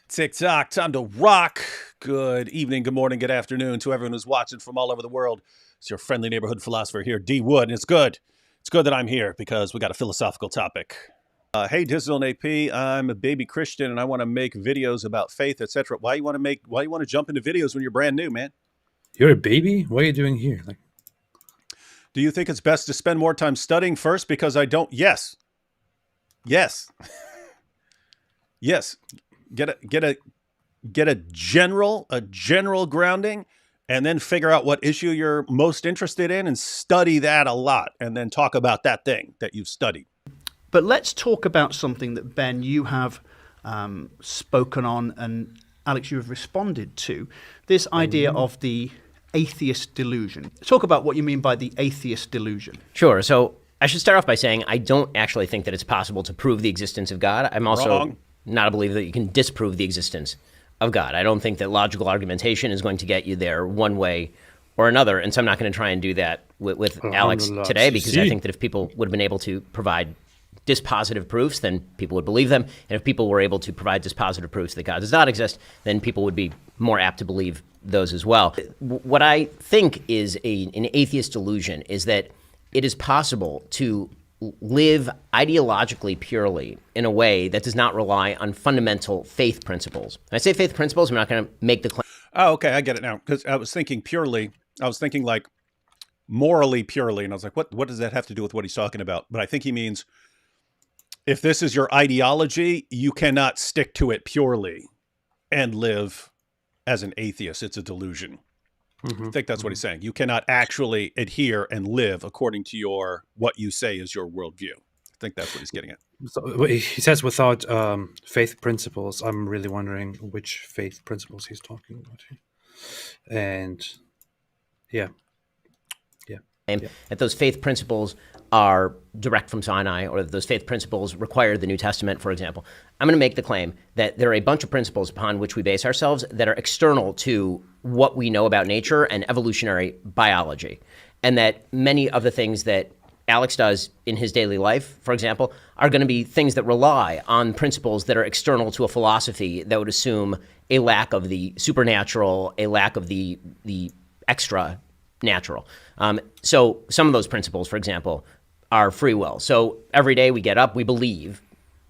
TikTok, time to rock. Good evening, good morning, good afternoon to everyone who's watching from all over the world. It's your friendly neighborhood philosopher here, D Wood, and it's good. It's good that I'm here because we got a philosophical topic. Hey, Digital and AP, I'm a baby Christian and I want to make videos about faith, etc. Why you want to jump into videos when you're brand new, man? You're a baby? What are you doing here? Do you think it's best to spend more time studying first? Because I don't. Yes. Yes. Yes. Get a general grounding, and then figure out what issue you're most interested in and study that a lot, and then talk about that thing that you've studied. But let's talk about something that, Ben, you have spoken on, and Alex, you have responded to, this idea of the atheist delusion. Talk about what you mean by the atheist delusion. Sure. So I should start off by saying I don't actually think that it's possible to prove the existence of God. I'm also Wrong. not a believer that you can disprove the existence of God. I don't think that logical argumentation is going to get you there one way or another. And so I'm not going to try and do that with Alex today, because I think that if people would have been able to provide dispositive proofs, then people would believe them. And if people were able to provide dispositive proofs that God does not exist, then people would be more apt to believe those as well. What I think is an atheist delusion is that it is possible to live ideologically purely in a way that does not rely on fundamental faith principles. When I say faith principles, I'm not going to make the claim. Oh, okay, I get it now. Because I was thinking purely. I was thinking like morally purely, and I was like, what does that have to do with what he's talking about? But I think he means if this is your ideology, you cannot stick to it purely and live as an atheist. It's a delusion. I think that's what he's saying. You cannot actually adhere and live according to what you say is your worldview. I think that's what he's getting at. So, he says without faith principles. I'm really wondering which faith principles he's talking about here. And yeah. That those faith principles are direct from Sinai, or that those faith principles require the New Testament, for example. I'm going to make the claim that there are a bunch of principles upon which we base ourselves that are external to what we know about nature and evolutionary biology, and that many of the things that Alex does in his daily life, for example, are going to be things that rely on principles that are external to a philosophy that would assume a lack of the supernatural, a lack of the extra natural. So some of those principles, for example, are free will. So every day we get up, we believe,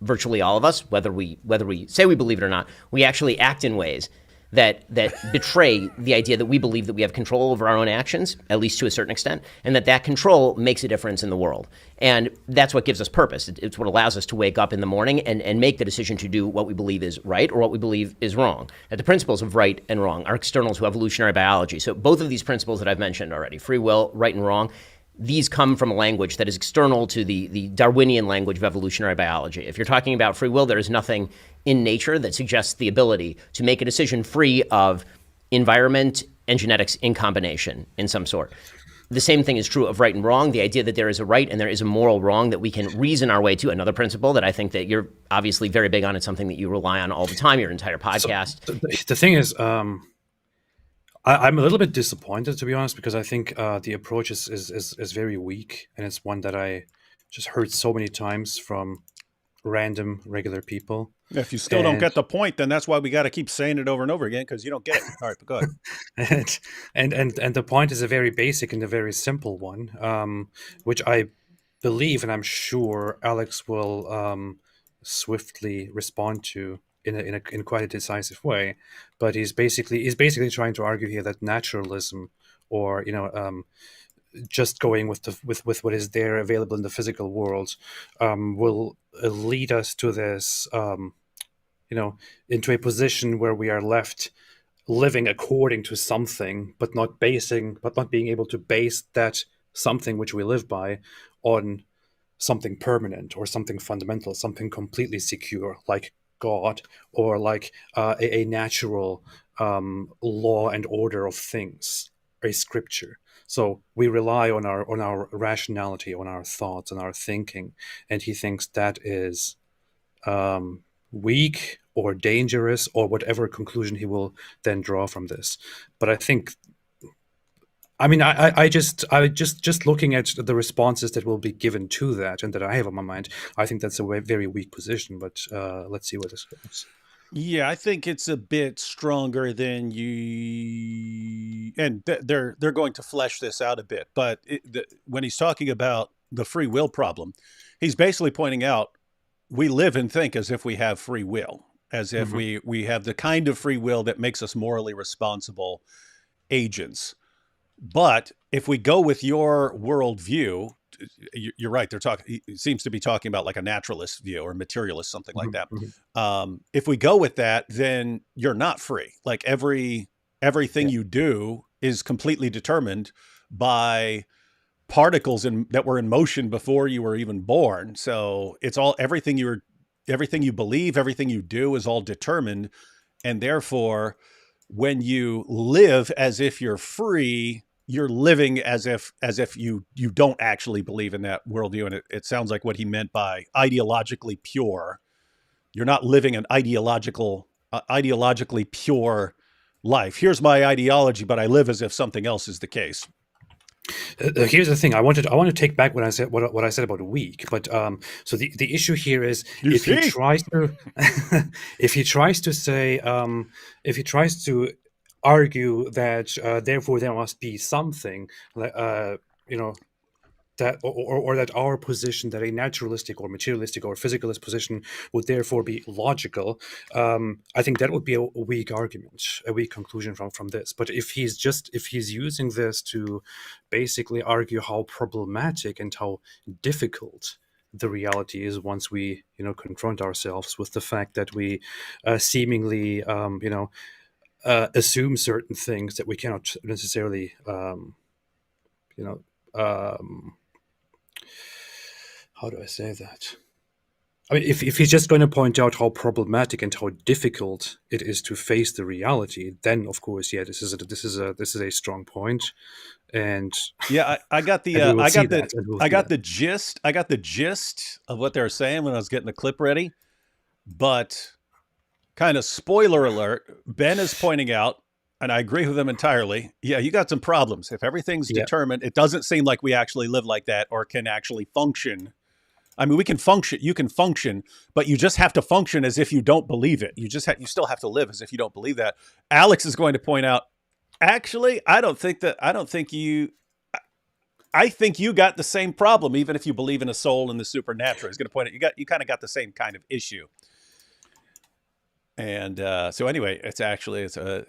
virtually all of us, whether we say we believe it or not, we actually act in ways that betray the idea that we believe that we have control over our own actions, at least to a certain extent, and that control makes a difference in the world. And that's what gives us purpose. It's what allows us to wake up in the morning and make the decision to do what we believe is right or what we believe is wrong. That the principles of right and wrong are external to evolutionary biology. So both of these principles that I've mentioned already, free will, right and wrong, these come from a language that is external to the Darwinian language of evolutionary biology. If you're talking about free will, there is nothing in nature that suggests the ability to make a decision free of environment and genetics in combination in some sort. The same thing is true of right and wrong, the idea that there is a right and there is a moral wrong that we can reason our way to. Another principle that I think that you're obviously very big on. It's something that you rely on all the time, your entire podcast. So the thing is, I'm a little bit disappointed, to be honest, because I think the approach is very weak, and it's one that I just heard so many times from random, regular people. If you still don't get the point, then that's why we got to keep saying it over and over again, because you don't get it. All right, but go ahead. and the point is a very basic and a very simple one, which I believe, and I'm sure Alex will swiftly respond to in quite a decisive way. But he's basically trying to argue here that naturalism, or just going with what is there available in the physical world, will lead us to this, into a position where we are left living according to something, but not being able to base that something which we live by on something permanent or something fundamental, something completely secure, like God, or like a natural law and order of things, a scripture. So we rely on our rationality, on our thoughts, on our thinking, and he thinks that is weak or dangerous, or whatever conclusion he will then draw from this. But I think, I just looking at the responses that will be given to that and that I have on my mind, I think that's a very weak position. But let's see where this goes. Yeah, I think it's a bit stronger than you, and they're going to flesh this out a bit. But when he's talking about the free will problem, he's basically pointing out we live and think as if we have free will, as if Hmm. we have the kind of free will that makes us morally responsible agents. But if we go with your worldview, you're right. They're talking. He seems to be talking about like a naturalist view or materialist, something like that. Hmm. If we go with that, then you're not free. Like everything Yeah. you do is completely determined by particles that were in motion before you were even born. So it's all everything you believe, everything you do is all determined, and therefore, when you live as if you're free, you're living as if you don't actually believe in that worldview. And it sounds like what he meant by ideologically pure. You're not living an ideologically pure life. Here's my ideology, but I live as if something else is the case. Here's the thing. I want to take back what I said about weak. But so the issue here is if he tries to if he tries to say if he tries to argue that therefore there must be something you know that or that our position, that a naturalistic or materialistic or physicalist position would therefore be logical, I think that would be a weak argument, a weak conclusion from this. But if he's using this to basically argue how problematic and how difficult the reality is once we confront ourselves with the fact that we seemingly assume certain things that we cannot necessarily how do I say that? I mean, if he's just going to point out how problematic and how difficult it is to face the reality, then of course, yeah, this is a strong point, and Yeah, I got the and we will I see got the that, and we'll I see got that. the gist of what they were saying when I was getting the clip ready. But kind of spoiler alert, Ben is pointing out, and I agree with him entirely. Yeah, you got some problems. If everything's Yeah, determined, it doesn't seem like we actually live like that or can actually function. I mean, we can function. You can function, but you just have to function as if you don't believe it. You still have to live as if you don't believe that. Alex is going to point out, actually, I don't think that. I think you got the same problem, even if you believe in a soul and the supernatural. He's going to point out you kind of got the same kind of issue. And so anyway, it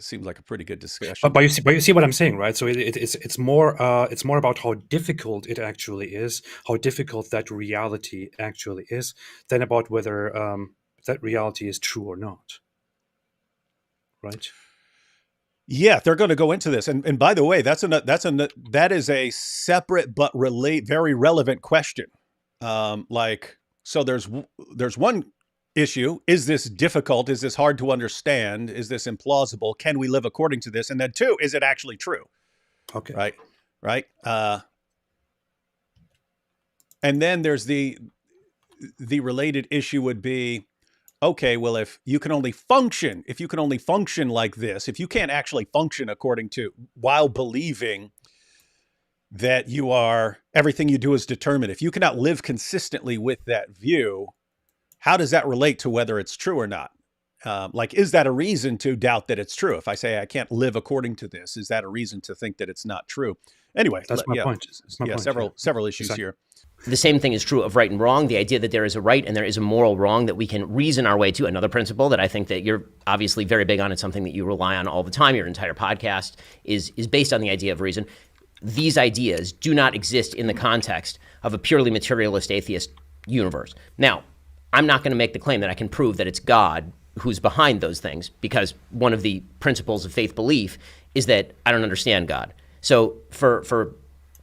seems like a pretty good discussion. but you see what I'm saying, right? So it's more about how difficult it actually is, how difficult that reality actually is, than about whether that reality is true or not, right? Yeah, they're going to go into this, and by the way, that is a separate but very relevant question. So there's one issue: is this difficult? Is this hard to understand? Is this implausible? Can we live according to this? And then two, is it actually true? Okay. Right. And then there's the related issue would be, okay, well, if you can only function like this, if you can't actually function according to while believing that everything you do is determined, if you cannot live consistently with that view, how does that relate to whether it's true or not? Is that a reason to doubt that it's true? If I say I can't live according to this, is that a reason to think that it's not true? Anyway, That's my point. That's my point. Several issues Exactly. here. The same thing is true of right and wrong. The idea that there is a right and there is a moral wrong that we can reason our way to. Another principle that I think that you're obviously very big on, it's something that you rely on all the time. Your entire podcast is based on the idea of reason. These ideas do not exist in the context of a purely materialist atheist universe. Now, I'm not going to make the claim that I can prove that it's God who's behind those things, because one of the principles of faith belief is that I don't understand God. So for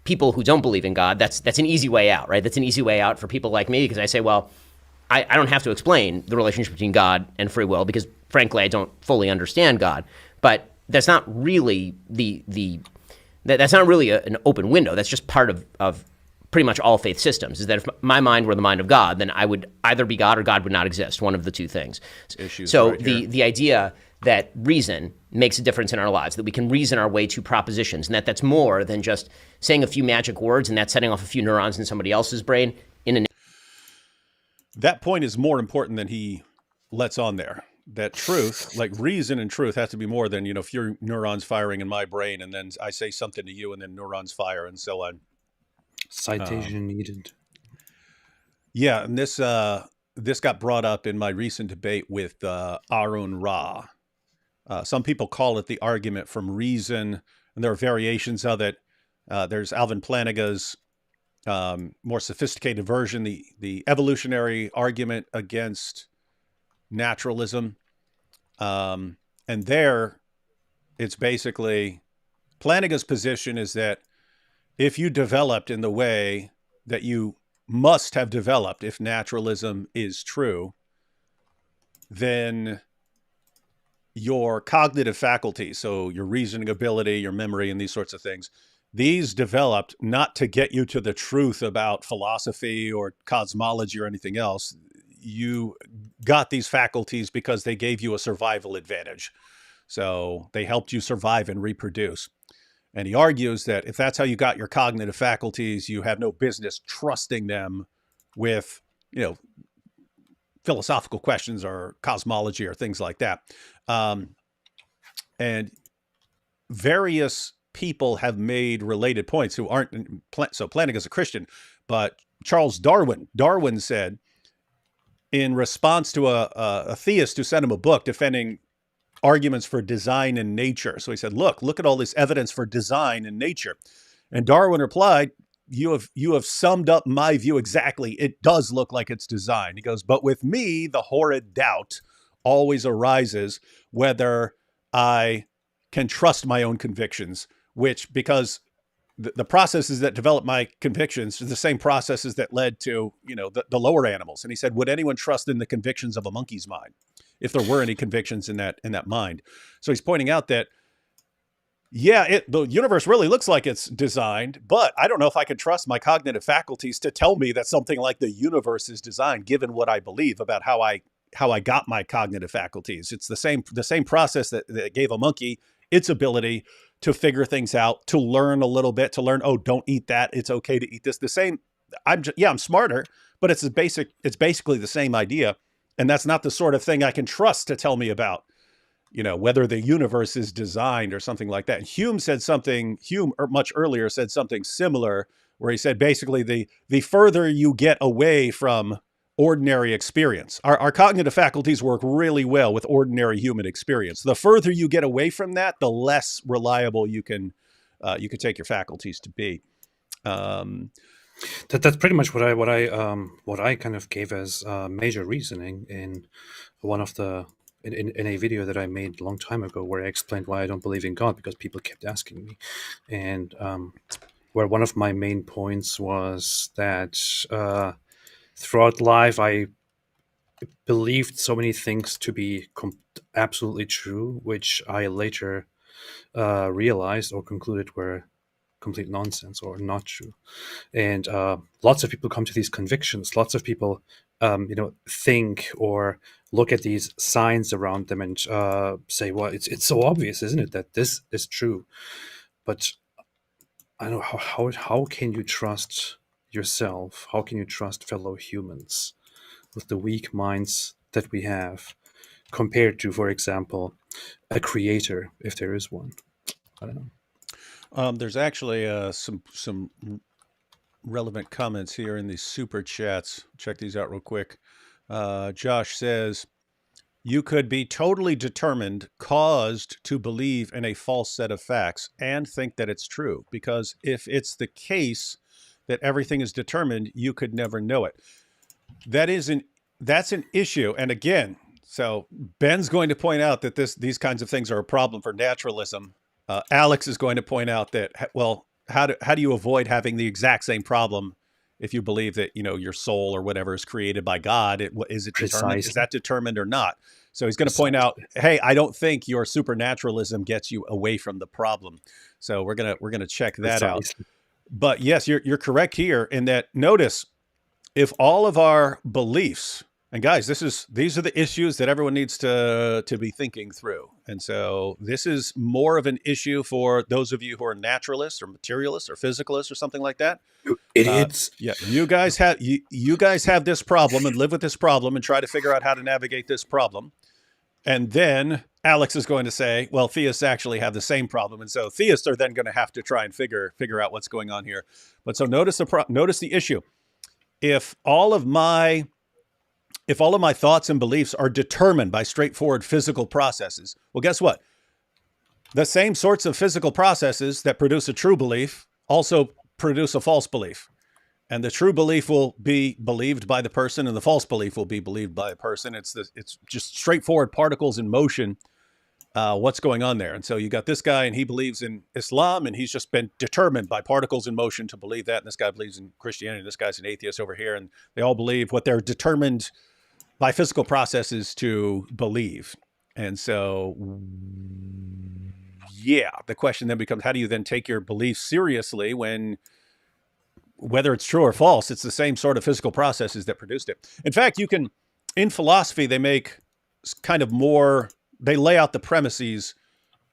people who don't believe in God, that's an easy way out, right? That's an easy way out for people like me, because I say, well, I don't have to explain the relationship between God and free will, because frankly, I don't fully understand God. But that's not really that's not really an open window. That's just part of pretty much all faith systems, is that if my mind were the mind of God, then I would either be God or God would not exist, one of the two things. So right the idea that reason makes a difference in our lives, that we can reason our way to propositions, and that's more than just saying a few magic words and that's setting off a few neurons in somebody else's brain. That point is more important than he lets on there. that truth, like reason and truth, has to be more than, few neurons firing in my brain, and then I say something to you, and then neurons fire, and so on. Citation needed. Yeah, and this got brought up in my recent debate with Arun Ra. Some people call it the argument from reason, and there are variations of it. There's Alvin Plantinga's more sophisticated version, the evolutionary argument against naturalism. And there, it's basically, Plantinga's position is that if you developed in the way that you must have developed if naturalism is true, then your cognitive faculties, so your reasoning ability, your memory, and these sorts of things, these developed not to get you to the truth about philosophy or cosmology or anything else. You got these faculties because they gave you a survival advantage. So they helped you survive and reproduce. And he argues that if that's how you got your cognitive faculties, you have no business trusting them with, philosophical questions or cosmology or things like that. And various people have made related points who aren't, so Plantinga's a Christian, but Charles Darwin said, in response to a theist who sent him a book defending arguments for design in nature. So he said, look at all this evidence for design in nature. And Darwin replied, you have summed up my view exactly. It does look like it's designed. He goes, but with me, the horrid doubt always arises whether I can trust my own convictions, which, because the processes that develop my convictions are the same processes that led to, the lower animals. And he said, would anyone trust in the convictions of a monkey's mind if there were any convictions in that mind? So he's pointing out that, the universe really looks like it's designed, but I don't know if I can trust my cognitive faculties to tell me that something like the universe is designed, given what I believe about how I got my cognitive faculties. It's the same process that gave a monkey its ability to figure things out, to learn a little bit, to learn, oh, don't eat that. It's okay to eat this. The same. I'm smarter, but it's basically the same idea. And that's not the sort of thing I can trust to tell me about, whether the universe is designed or something like that. And Hume much earlier said something similar, where he said, basically, the further you get away from ordinary experience, our cognitive faculties work really well with ordinary human experience. The further you get away from that, the less reliable you can take your faculties to be. That's pretty much what I kind of gave as major reasoning in one of the in a video that I made a long time ago, where I explained why I don't believe in God, because people kept asking me, and where one of my main points was that throughout life I believed so many things to be absolutely true, which I later realized or concluded were complete nonsense or not true. And lots of people come to these convictions. Lots of people, think or look at these signs around them and say, well, it's so obvious, isn't it, that this is true? But I don't know, how can you trust yourself? How can you trust fellow humans with the weak minds that we have, compared to, for example, a creator, if there is one? I don't know. There's actually some relevant comments here in these super chats. Check these out real quick. Josh says, you could be totally determined, caused to believe in a false set of facts and think that it's true, because if it's the case that everything is determined, you could never know it. That's an issue. And again, so Ben's going to point out that these kinds of things are a problem for naturalism. Alex is going to point out that, well, how do you avoid having the exact same problem if you believe that, your soul or whatever is created by God? Is it determined? Is that determined or not? So he's going to point out, hey, I don't think your supernaturalism gets you away from the problem. So we're gonna check that out. But yes, you're correct here in that. Notice, if all of our beliefs, and guys, these are the issues that everyone needs to be thinking through. And so this is more of an issue for those of you who are naturalists or materialists or physicalists or something like that. Idiots. You guys have this problem and live with this problem and try to figure out how to navigate this problem. And then Alex is going to say, well, theists actually have the same problem. And so theists are then going to have to try and figure out what's going on here. But so notice the issue. If all of my thoughts and beliefs are determined by straightforward physical processes, well, guess what? The same sorts of physical processes that produce a true belief also produce a false belief. And the true belief will be believed by the person, and the false belief will be believed by a person. It's just straightforward particles in motion. What's going on there? And so you got this guy, and he believes in Islam, and he's just been determined by particles in motion to believe that. And this guy believes in Christianity, and this guy's an atheist over here, and they all believe what they're determined by physical processes to believe. And so, yeah, the question then becomes, how do you then take your belief seriously when, whether it's true or false, it's the same sort of physical processes that produced it. In fact, you can, in philosophy, they make kind of more, they lay out the premises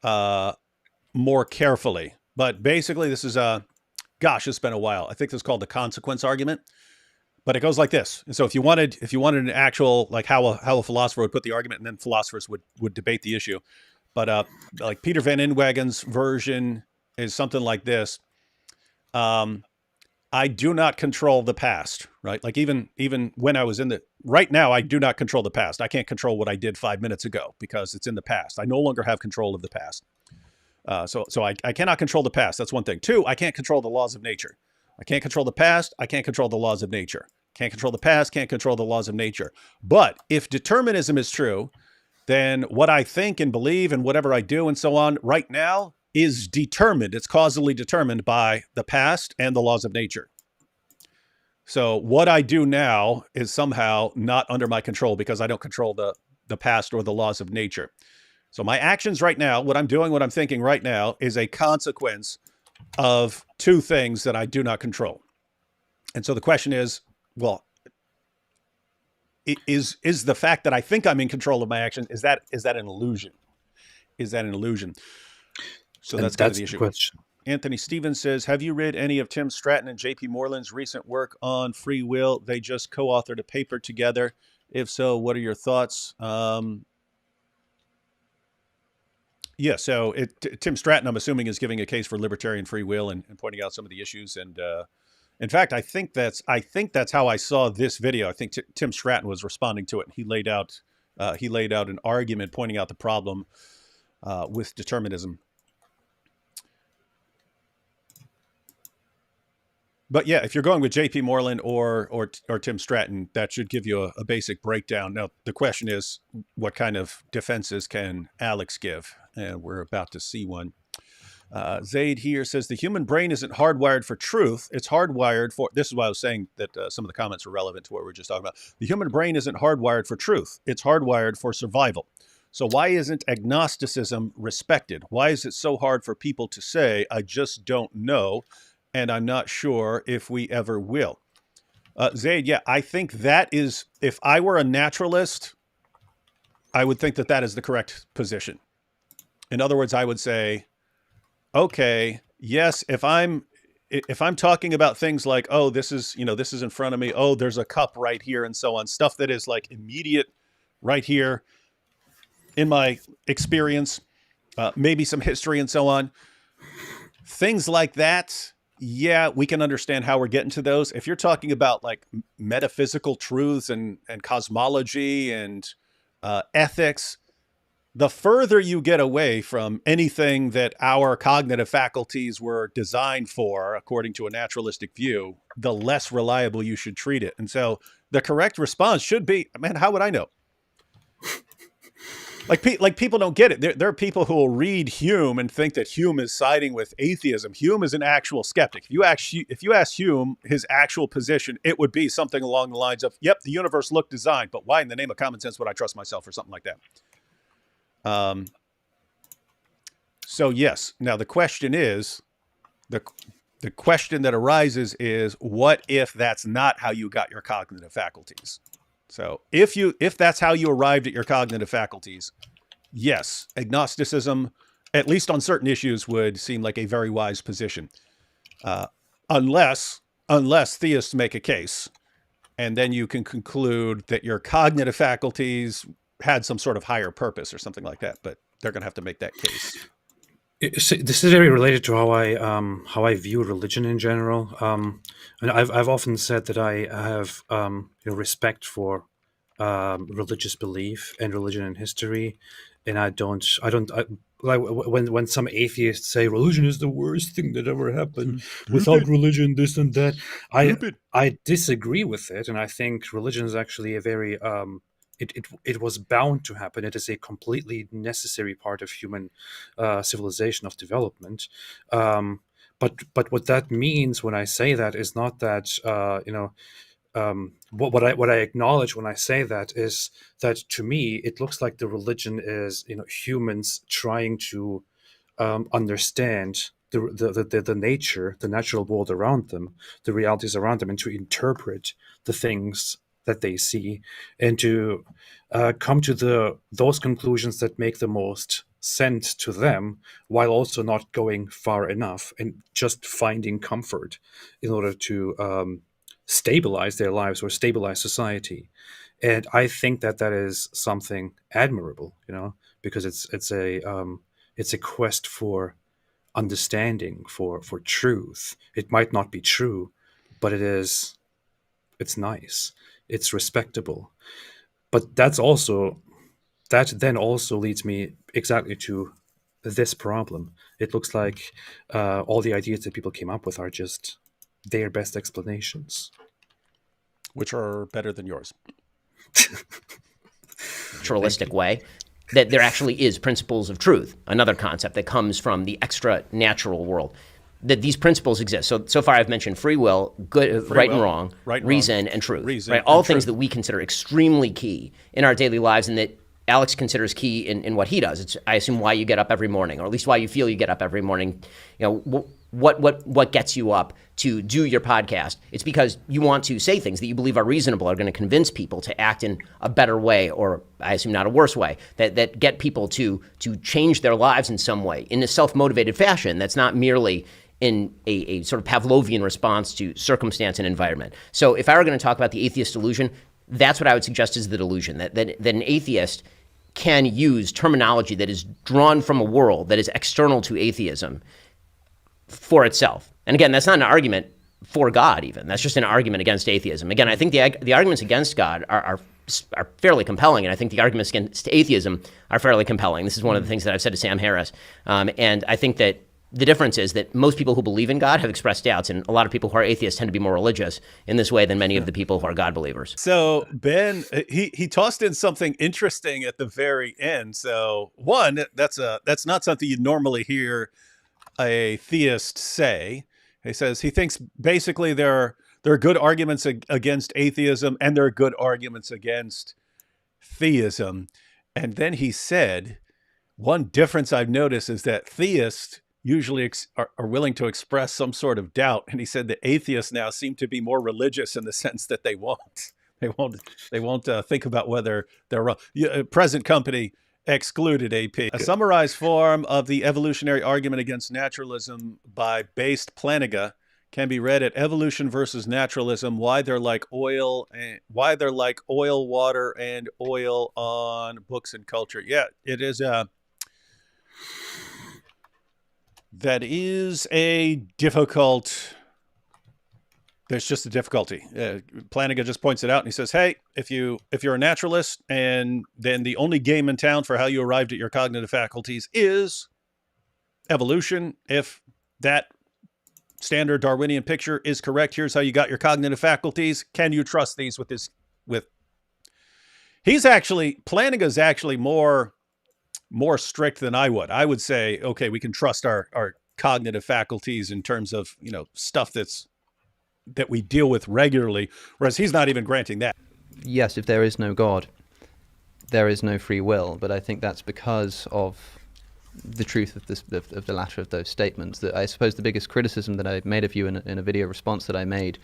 more carefully. But basically, this is it's been a while. I think this is called the consequence argument. But it goes like this. And so if you wanted an actual, like how a philosopher would put the argument, and then philosophers would debate the issue. But like Peter Van Inwagen's version is something like this. I do not control the past, right? Like even when I was right now, I do not control the past. I can't control what I did 5 minutes ago because it's in the past. I no longer have control of the past. So I cannot control the past. That's one thing. 2, I can't control the laws of nature. I can't control the past. I can't control the laws of nature. Can't control the past. Can't control the laws of nature. But if determinism is true, then what I think and believe and whatever I do and so on right now is determined. It's causally determined by the past and the laws of nature. So what I do now is somehow not under my control because I don't control the past or the laws of nature. So my actions right now, what I'm doing, what I'm thinking right now is a consequence of 2 things that I do not control. And so the question is, well, is the fact that I think I'm in control of my actions, is that an illusion? Is that an illusion? So that's kind of the issue. Question. Anthony Stevens says, have you read any of Tim Stratton and J.P. Moreland's recent work on free will? They just co-authored a paper together. If so, what are your thoughts? Yeah, so Tim Stratton, I'm assuming, is giving a case for libertarian free will and pointing out some of the issues. And in fact, I think that's how I saw this video. I think Tim Stratton was responding to it. And he laid out an argument pointing out the problem with determinism. But yeah, if you're going with J.P. Moreland or Tim Stratton, that should give you a basic breakdown. Now, the question is, what kind of defenses can Alex give? And we're about to see one. Zaid here says, the human brain isn't hardwired for truth. It's hardwired for, this is why I was saying that some of the comments are relevant to what we were just talking about. The human brain isn't hardwired for truth. It's hardwired for survival. So why isn't agnosticism respected? Why is it so hard for people to say, I just don't know, and I'm not sure if we ever will? Zaid, yeah, I think that is, if I were a naturalist, I would think that is the correct position. In other words, I would say, okay, yes, if I'm talking about things like, oh, this is in front of me, oh, there's a cup right here and so on, stuff that is like immediate right here in my experience, maybe some history and so on, things like that. Yeah, we can understand how we're getting to those. If you're talking about like metaphysical truths and cosmology and ethics, the further you get away from anything that our cognitive faculties were designed for, according to a naturalistic view, the less reliable you should treat it. And so the correct response should be, man, how would I know? Like people don't get it. There are people who will read Hume and think that Hume is siding with atheism. Hume is an actual skeptic. If you ask Hume his actual position, it would be something along the lines of, yep, the universe looked designed, but why in the name of common sense would I trust myself, or something like that? So yes, now the question is, the question that arises is, what if that's not how you got your cognitive faculties? So if that's how you arrived at your cognitive faculties, yes, agnosticism, at least on certain issues, would seem like a very wise position. Unless theists make a case, and then you can conclude that your cognitive faculties had some sort of higher purpose or something like that. But they're going to have to make that case. This is very related to how I view religion in general. And I've often said that I have respect for religious belief and religion and history, and I don't like when some atheists say religion is the worst thing that ever happened. Without religion, this and that. I disagree with it, and I think religion is actually a very it was bound to happen. It is a completely necessary part of human civilization of development. But what that means when I say that is not that what I acknowledge when I say that is that to me it looks like the religion is humans trying to understand the nature, the natural world around them, the realities around them, and to interpret the things that they see, and to come to those conclusions that make the most sense to them, while also not going far enough and just finding comfort in order to stabilize their lives or stabilize society. And I think that is something admirable, because it's a quest for understanding, for truth. It might not be true, but it's nice. It's respectable. But that then also leads me exactly to this problem. It looks like all the ideas that people came up with are just their best explanations. Which are better than yours. Naturalistic way, that there actually is principles of truth, another concept that comes from the extra natural world. That these principles exist. So far I've mentioned free will, right and wrong, reason and truth. Right? All things that we consider extremely key in our daily lives, and that Alex considers key in what he does. It's, I assume, why you get up every morning, or at least why you feel you get up every morning. What gets you up to do your podcast? It's because you want to say things that you believe are reasonable, are going to convince people to act in a better way, or I assume not a worse way, that get people to change their lives in some way, in a self-motivated fashion that's not merely in a sort of Pavlovian response to circumstance and environment. So if I were going to talk about the atheist delusion, that's what I would suggest is the delusion, that an atheist can use terminology that is drawn from a world that is external to atheism for itself. And again, that's not an argument for God even. That's just an argument against atheism. Again, I think the arguments against God are fairly compelling, and I think the arguments against atheism are fairly compelling. This is one of the things that I've said to Sam Harris. And I think that the difference is that most people who believe in God have expressed doubts, and a lot of people who are atheists tend to be more religious in this way than many of the people who are God believers. So Ben, he tossed in something interesting at the very end. So one, that's not something you'd normally hear a theist say. He says he thinks basically there are good arguments against atheism and there are good arguments against theism. And then he said, one difference I've noticed is that theists usually are willing to express some sort of doubt. And he said that atheists now seem to be more religious in the sense that they won't think about whether they're wrong. Present company excluded AP. A summarized form of the evolutionary argument against naturalism by Based Plantinga can be read at Evolution versus Naturalism, Why They're Like Oil, Water, and Oil on Books and Culture. Yeah, it is that is a difficult. There's just a difficulty. Plantinga just points it out, and he says, "Hey, if you're a naturalist, and then the only game in town for how you arrived at your cognitive faculties is evolution. If that standard Darwinian picture is correct, here's how you got your cognitive faculties. Can you trust these with this? Plantinga's actually more strict than I would. I would say, okay, we can trust our cognitive faculties in terms of stuff that we deal with regularly, whereas he's not even granting that. Yes, if there is no God, there is no free will, but I think that's because of the truth of the latter of those statements. That I suppose the biggest criticism that I made of you in a video response that I made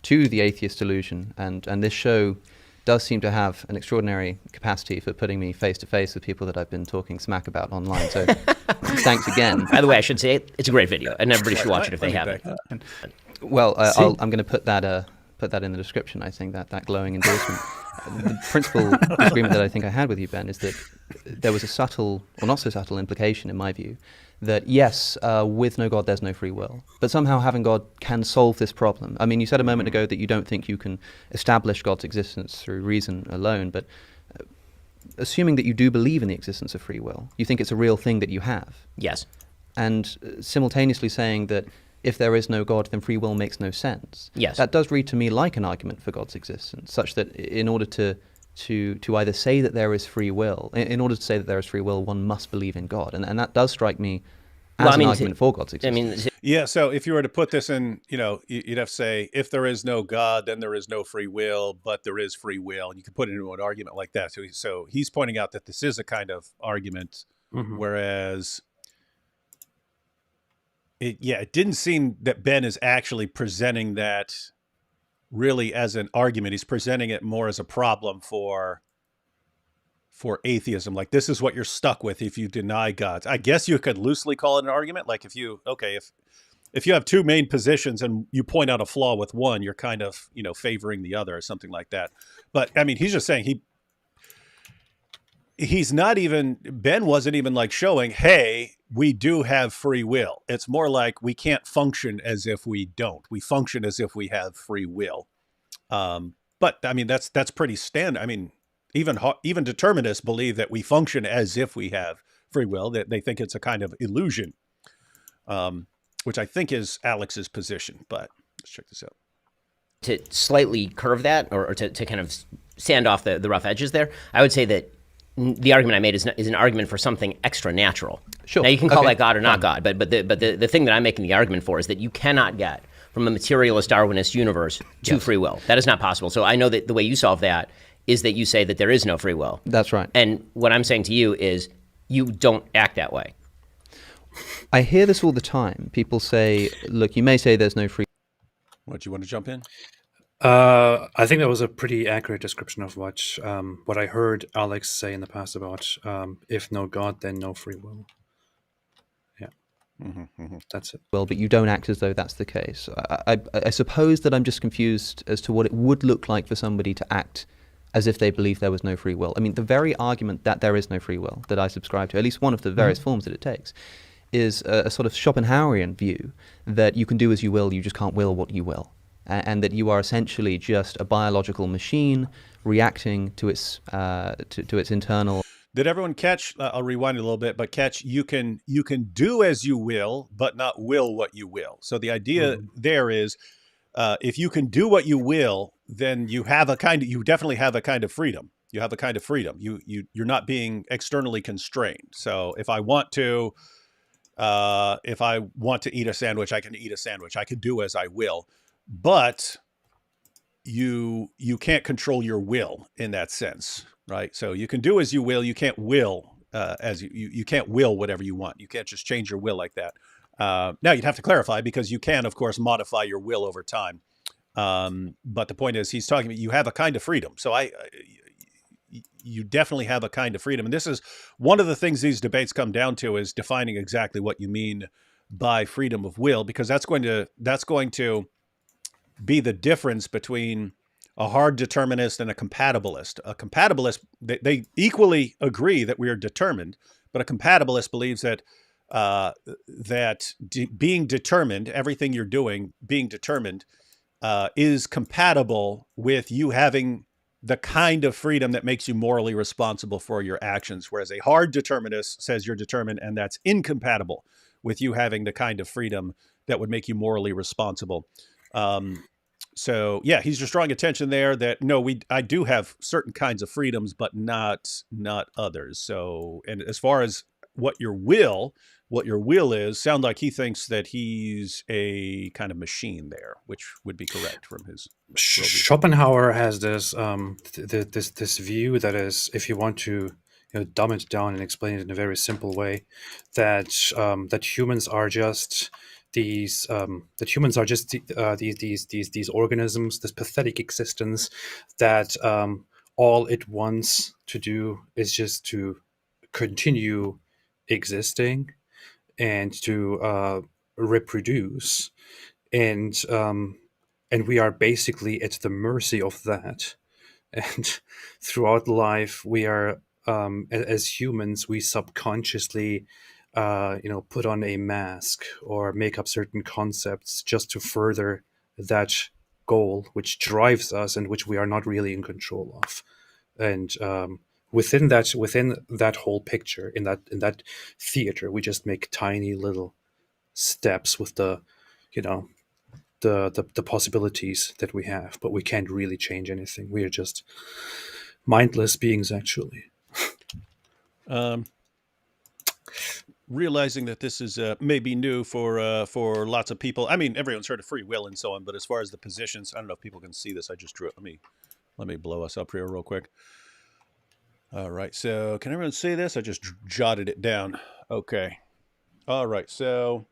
to the atheist delusion, and this show does seem to have an extraordinary capacity for putting me face to face with people that I've been talking smack about online. So thanks again. By the way, I should say it's a great video, and everybody should watch it if they haven't. Well, I'm going to put that in the description. I think that glowing endorsement. The principal disagreement that I think I had with you, Ben, is that there was a subtle, or not so subtle, implication, in my view, that yes, with no God, there's no free will. But somehow having God can solve this problem. I mean, you said a moment ago that you don't think you can establish God's existence through reason alone, but assuming that you do believe in the existence of free will, you think it's a real thing that you have. Yes. And simultaneously saying that if there is no God, then free will makes no sense. Yes. That does read to me like an argument for God's existence, such that in order to either say that there is free will, in order to say that there is free will, one must believe in God. And that does strike me as an argument for God's existence. Yeah, so if you were to put this in, you'd have to say, if there is no God, then there is no free will, but there is free will. And you could put it into an argument like that. So he's pointing out that this is a kind of argument, whereas it didn't seem that Ben is actually presenting that really as an argument. He's presenting it more as a problem for atheism. Like, this is what you're stuck with if you deny God. I guess you could loosely call it an argument. Like, if you have two main positions and you point out a flaw with one, you're kind of, favoring the other or something like that. But I mean, he's just saying Ben wasn't even like showing, hey, we do have free will. It's more like we can't function as if we don't. We function as if we have free will. But I mean, that's pretty standard. I mean, even determinists believe that we function as if we have free will, that they think it's a kind of illusion, which I think is Alex's position. But let's check this out. To slightly curve that, or to kind of sand off the rough edges there, I would say that the argument I made is an argument for something extra natural. Sure. Now, you can call that God or not God, but the thing that I'm making the argument for is that you cannot get from a materialist Darwinist universe to free will. That is not possible. So I know that the way you solve that is that you say that there is no free will. That's right. And what I'm saying to you is you don't act that way. I hear this all the time. People say, look, you may say there's no free will. What, you want to jump in? I think that was a pretty accurate description of what I heard Alex say in the past about if no God, then no free will. Yeah, that's it. Well, but you don't act as though that's the case. I suppose that I'm just confused as to what it would look like for somebody to act as if they believe there was no free will. I mean, the very argument that there is no free will that I subscribe to, at least one of the various forms that it takes, is a sort of Schopenhauerian view that you can do as you will, you just can't will what you will. And that you are essentially just a biological machine reacting to its internal. Did everyone catch? I'll rewind it a little bit, but catch. You can do as you will, but not will what you will. So the idea there is, if you can do what you will, then you definitely have a kind of freedom. You have a kind of freedom. You're not being externally constrained. So if I want to eat a sandwich, I can eat a sandwich. I can do as I will. But you can't control your will in that sense, right? So you can do as you will. You can't will you can't will whatever you want. You can't just change your will like that. Now you'd have to clarify, because you can, of course, modify your will over time. But the point is, he's talking about you have a kind of freedom. So you definitely have a kind of freedom, and this is one of the things these debates come down to, is defining exactly what you mean by freedom of will, because that's going to be the difference between a hard determinist and a compatibilist. A compatibilist, they equally agree that we are determined, but a compatibilist believes that being determined, everything you're doing, being determined, is compatible with you having the kind of freedom that makes you morally responsible for your actions. Whereas a hard determinist says you're determined, and that's incompatible with you having the kind of freedom that would make you morally responsible. So yeah, he's just drawing attention there that no, I do have certain kinds of freedoms, but not others. So, and as far as what your will is, sound like he thinks that he's a kind of machine there, which would be correct from his worldview. Schopenhauer has this this view that is, if you want to dumb it down and explain it in a very simple way, that humans are just these organisms, this pathetic existence that all it wants to do is just to continue existing and to reproduce, and we are basically at the mercy of that. and throughout life we are as humans, we subconsciously put on a mask or make up certain concepts just to further that goal, which drives us and which we are not really in control of. And within that whole picture, in that theater, we just make tiny little steps with the possibilities that we have, but we can't really change anything. We are just mindless beings, actually. Realizing that this is maybe new for lots of people. I mean, everyone's heard of free will and so on, but as far as the positions, I don't know if people can see this. I just drew it. Let me blow us up here real quick. All right, so can everyone see this? I just jotted it down. Okay. All right, so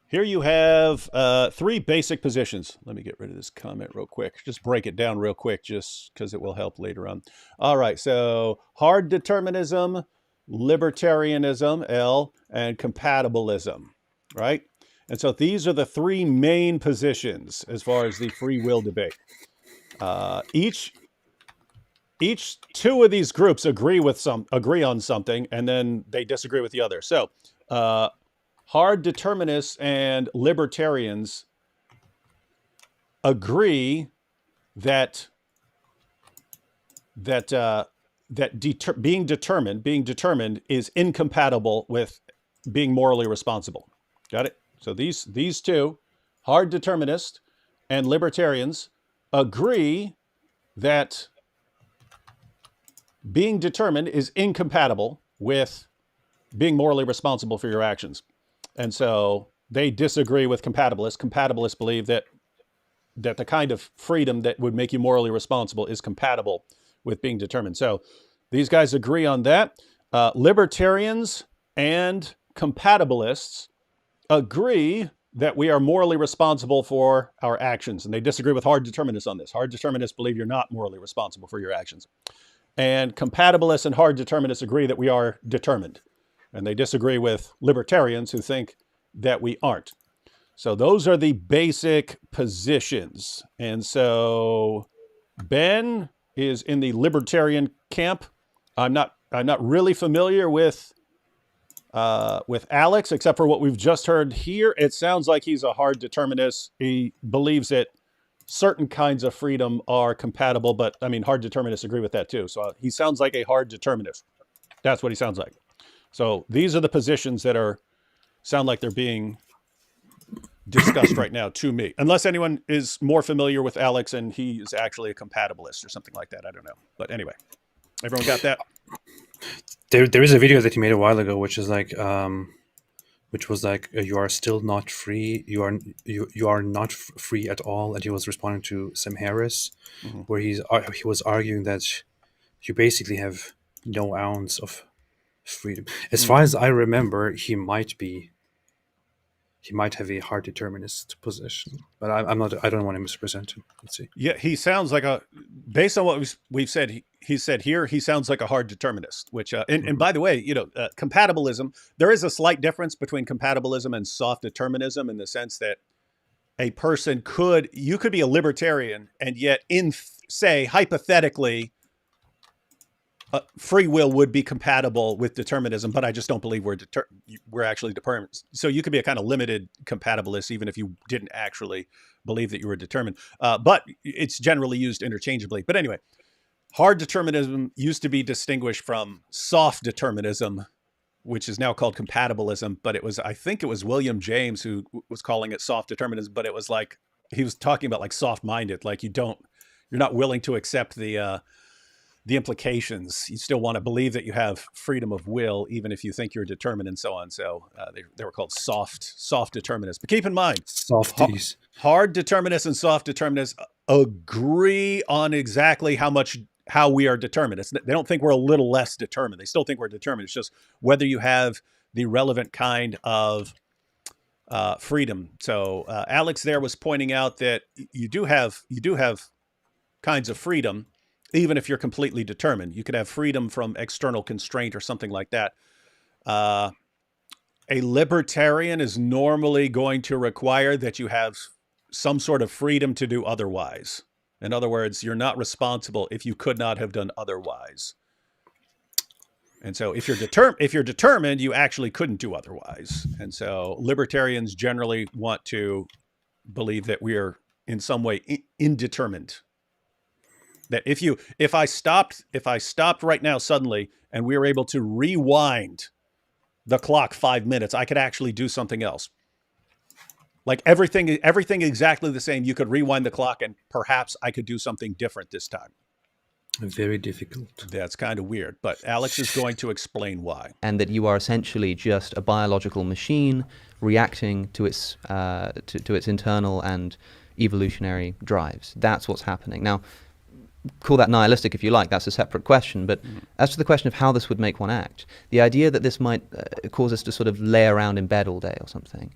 here you have 3 basic positions. Let me get rid of this comment real quick. Just break it down real quick just because it will help later on. All right, so hard determinism, libertarianism, L, and compatibilism, right? And so these are the 3 main positions as far as the free will debate. Each 2 of these groups agree on something, and then they disagree with the other. So hard determinists and libertarians agree that being determined is incompatible with being morally responsible. Got it? So these 2, hard determinists and libertarians, agree that being determined is incompatible with being morally responsible for your actions. And so they disagree with compatibilists. Compatibilists believe that the kind of freedom that would make you morally responsible is compatible with being determined. So these guys agree on that. Libertarians and compatibilists agree that we are morally responsible for our actions, and they disagree with hard determinists on this. Hard determinists believe you're not morally responsible for your actions. And compatibilists and hard determinists agree that we are determined, and they disagree with libertarians who think that we aren't. So those are the basic positions. And so Ben is in the libertarian camp. I'm not really familiar with Alex, except for what we've just heard here. It sounds like he's a hard determinist. He believes that certain kinds of freedom are compatible, but I mean, hard determinists agree with that too. So he sounds like a hard determinist. That's what he sounds like. So these are the positions that sound like they're being discussed right now to me. Unless anyone is more familiar with Alex and he is actually a compatibilist or something like that. I don't know. But anyway, everyone got that? There is a video that he made a while ago, which was like, you are still not free. You are not free at all. And he was responding to Sam Harris, where he was arguing that you basically have no ounce of freedom. As far as I remember, he might have a hard determinist position, but I don't want to misrepresent him. Let's see. Yeah, he sounds like based on what we've said, he said here, he sounds like a hard determinist, which, and by the way, compatibilism, there is a slight difference between compatibilism and soft determinism in the sense that a person you could be a libertarian and yet say, hypothetically, free will would be compatible with determinism, but I just don't believe we're actually determined. So you could be a kind of limited compatibilist, even if you didn't actually believe that you were determined. But it's generally used interchangeably. But anyway, hard determinism used to be distinguished from soft determinism, which is now called compatibilism. But I think it was William James who was calling it soft determinism. But it was like he was talking about like soft-minded, like you're not willing to accept the implications. You still want to believe that you have freedom of will, even if you think you're determined and so on. So they were called soft determinists. But keep in mind, softies, hard determinists and soft determinists agree on exactly how we are determined. They don't think we're a little less determined. They still think we're determined. It's just whether you have the relevant kind of freedom. So Alex there was pointing out that you do have kinds of freedom, even if you're completely determined. You could have freedom from external constraint or something like that. A libertarian is normally going to require that you have some sort of freedom to do otherwise. In other words, you're not responsible if you could not have done otherwise. And so if you're determined, you actually couldn't do otherwise. And so libertarians generally want to believe that we are in some way indeterminate. That if I stopped right now suddenly and we were able to rewind the clock 5 minutes, I could actually do something else. Like everything exactly the same. You could rewind the clock and perhaps I could do something different this time. Very difficult. That's kind of weird, but Alex is going to explain why. And that you are essentially just a biological machine reacting to its to its internal and evolutionary drives. That's what's happening. Now, call that nihilistic if you like, that's a separate question, but as to the question of how this would make one act, the idea that this might cause us to sort of lay around in bed all day or something,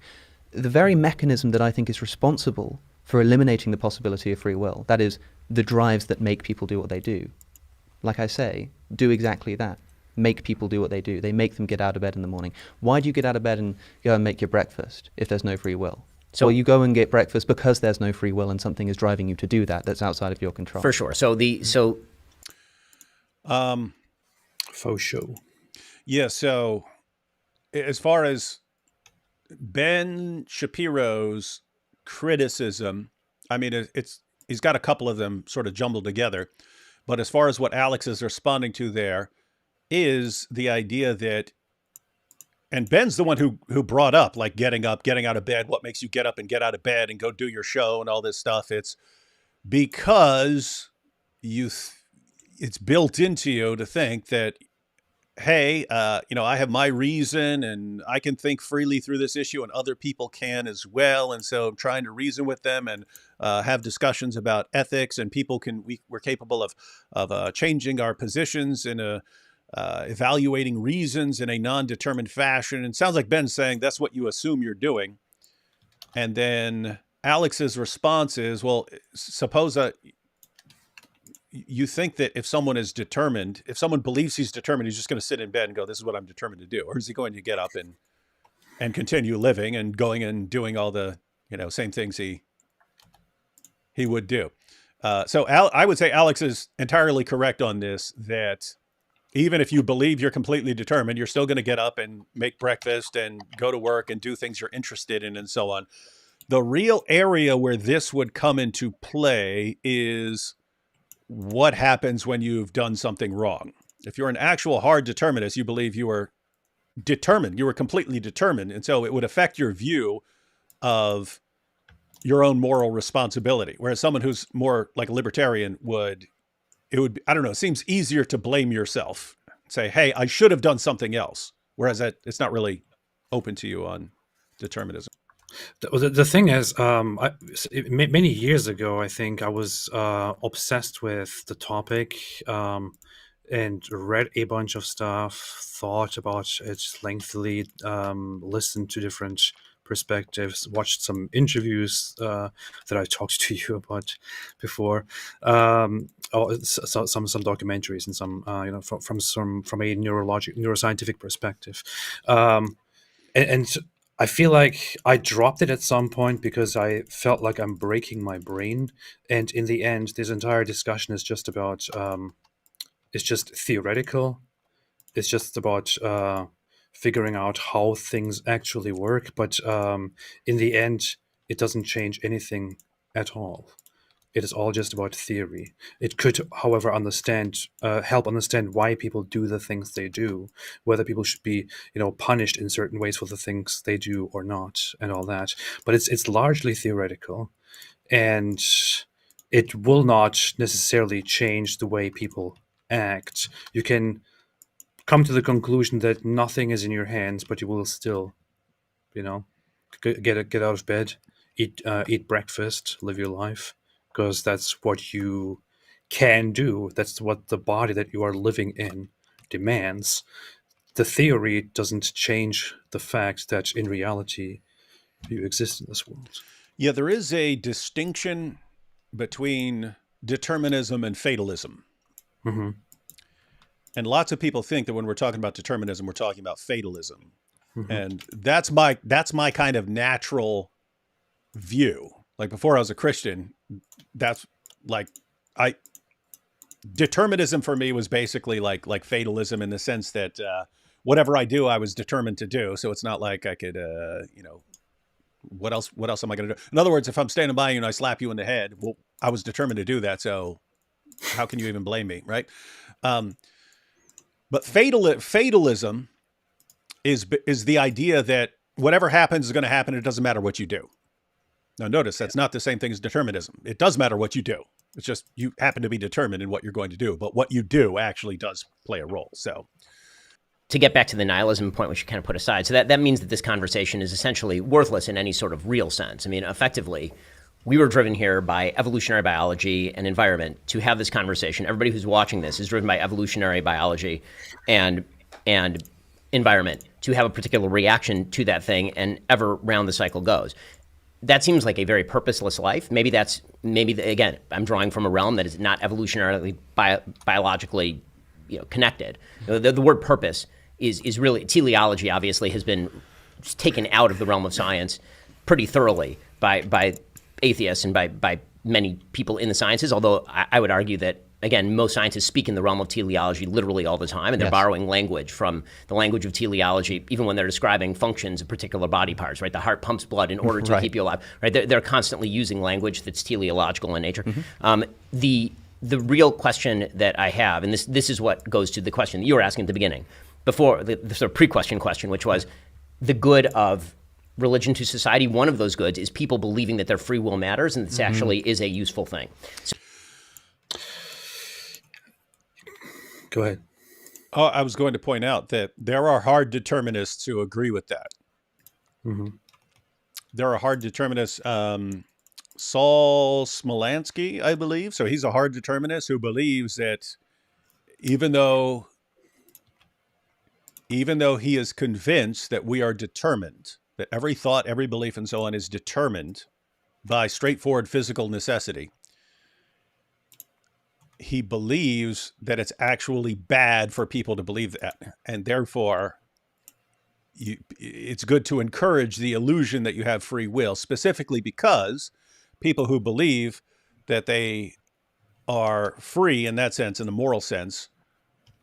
the very mechanism that I think is responsible for eliminating the possibility of free will, that is, the drives that make people do what they do, like I say, do exactly that. Make people do what they do. They make them get out of bed in the morning. Why do you get out of bed and go and make your breakfast if there's no free will? So you go and get breakfast because there's no free will and something is driving you to do that that's outside of your control. For sure. Faux show. Yeah, so as far as Ben Shapiro's criticism, I mean, he's got a couple of them sort of jumbled together. But as far as what Alex is responding to there is the idea that, and Ben's the one who brought up like getting up, getting out of bed. What makes you get up and get out of bed and go do your show and all this stuff? It's because it's built into you to think that, hey, I have my reason and I can think freely through this issue and other people can as well. And so I'm trying to reason with them and have discussions about ethics, and we're capable of changing our positions in evaluating reasons in a non-determined fashion. And it sounds like Ben's saying that's what you assume you're doing. And then Alex's response is, well, suppose you think that if someone is determined, if someone believes he's determined, he's just going to sit in bed and go, this is what I'm determined to do. Or is he going to get up and continue living and going and doing all the, same things he would do? So I would say Alex is entirely correct on this, that even if you believe you're completely determined, you're still going to get up and make breakfast and go to work and do things you're interested in and so on. The real area where this would come into play is what happens when you've done something wrong. If you're an actual hard determinist, you believe you were determined, you were completely determined. And so it would affect your view of your own moral responsibility. Whereas someone who's more like a libertarian it seems easier to blame yourself. Say, hey, I should have done something else. Whereas it's not really open to you on determinism. The thing is, many years ago, I think I was obsessed with the topic and read a bunch of stuff, thought about it lengthily, listened to different perspectives, watched some interviews that I talked to you about before, some documentaries and some from a neuroscientific perspective, and I feel like I dropped it at some point because I felt like I'm breaking my brain. And in the end, this entire discussion is just about, it's just theoretical. It's just about figuring out how things actually work. But in the end, it doesn't change anything at all. It is all just about theory. It could, however, help understand why people do the things they do, whether people should be, punished in certain ways for the things they do or not, and all that. But it's largely theoretical, and it will not necessarily change the way people act. You can come to the conclusion that nothing is in your hands, but you will still, get out of bed, eat breakfast, live your life. Because that's what you can do. That's what the body that you are living in demands. The theory doesn't change the fact that in reality you exist in this world. Yeah, there is a distinction between determinism and fatalism. Mm-hmm. And lots of people think that when we're talking about determinism, we're talking about fatalism. Mm-hmm. And that's my kind of natural view. Like before I was a Christian, that's like determinism for me was basically like fatalism in the sense that whatever I do, I was determined to do. So it's not like I could, what else am I going to do? In other words, if I'm standing by you and I slap you in the head, well, I was determined to do that. So how can you even blame me? Right. But fatalism is the idea that whatever happens is going to happen. It doesn't matter what you do. Now, notice that's not the same thing as determinism. It does matter what you do. It's just you happen to be determined in what you're going to do. But what you do actually does play a role. So to get back to the nihilism point, which you kind of put aside, so that means that this conversation is essentially worthless in any sort of real sense. I mean, effectively, we were driven here by evolutionary biology and environment to have this conversation. Everybody who's watching this is driven by evolutionary biology and environment to have a particular reaction to that thing, and ever round the cycle goes. That seems like a very purposeless life. Maybe again, I'm drawing from a realm that is not evolutionarily biologically connected. The word purpose is really, teleology obviously has been taken out of the realm of science pretty thoroughly by atheists and by many people in the sciences, although I would argue that, again, most scientists speak in the realm of teleology literally all the time, and they're borrowing language from the language of teleology, even when they're describing functions of particular body parts, right? The heart pumps blood in order to keep you alive, right? They're constantly using language that's teleological in nature. The real question that I have, and this is what goes to the question that you were asking at the beginning, before the sort of pre-question question, which was the good of religion to society. One of those goods is people believing that their free will matters, and this actually is a useful thing. So, go ahead. Oh, I was going to point out that there are hard determinists who agree with that. There are hard determinists. Saul Smolansky, I believe. So he's a hard determinist who believes that even though he is convinced that we are determined, that every thought, every belief, and so on is determined by straightforward physical necessity, he believes that it's actually bad for people to believe that. And therefore, it's good to encourage the illusion that you have free will, specifically because people who believe that they are free in that sense, in the moral sense,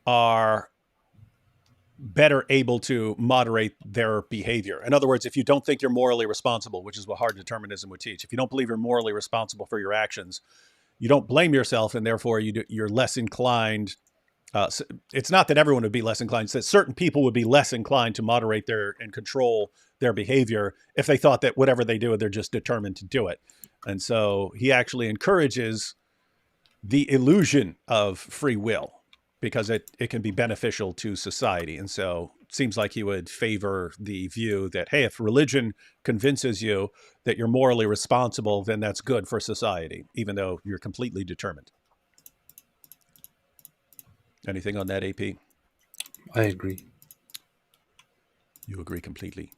are better able to moderate their behavior. In other words, if you don't think you're morally responsible, which is what hard determinism would teach, if you don't believe you're morally responsible for your actions, you don't blame yourself, and therefore you're less inclined. It's not that everyone would be less inclined. It's that certain people would be less inclined to moderate and control their behavior if they thought that whatever they do, they're just determined to do it. And so he actually encourages the illusion of free will because it can be beneficial to society. And so it seems like he would favor the view that, hey, if religion convinces you that you're morally responsible, then that's good for society, even though you're completely determined. Anything on that, AP? I agree. You agree completely.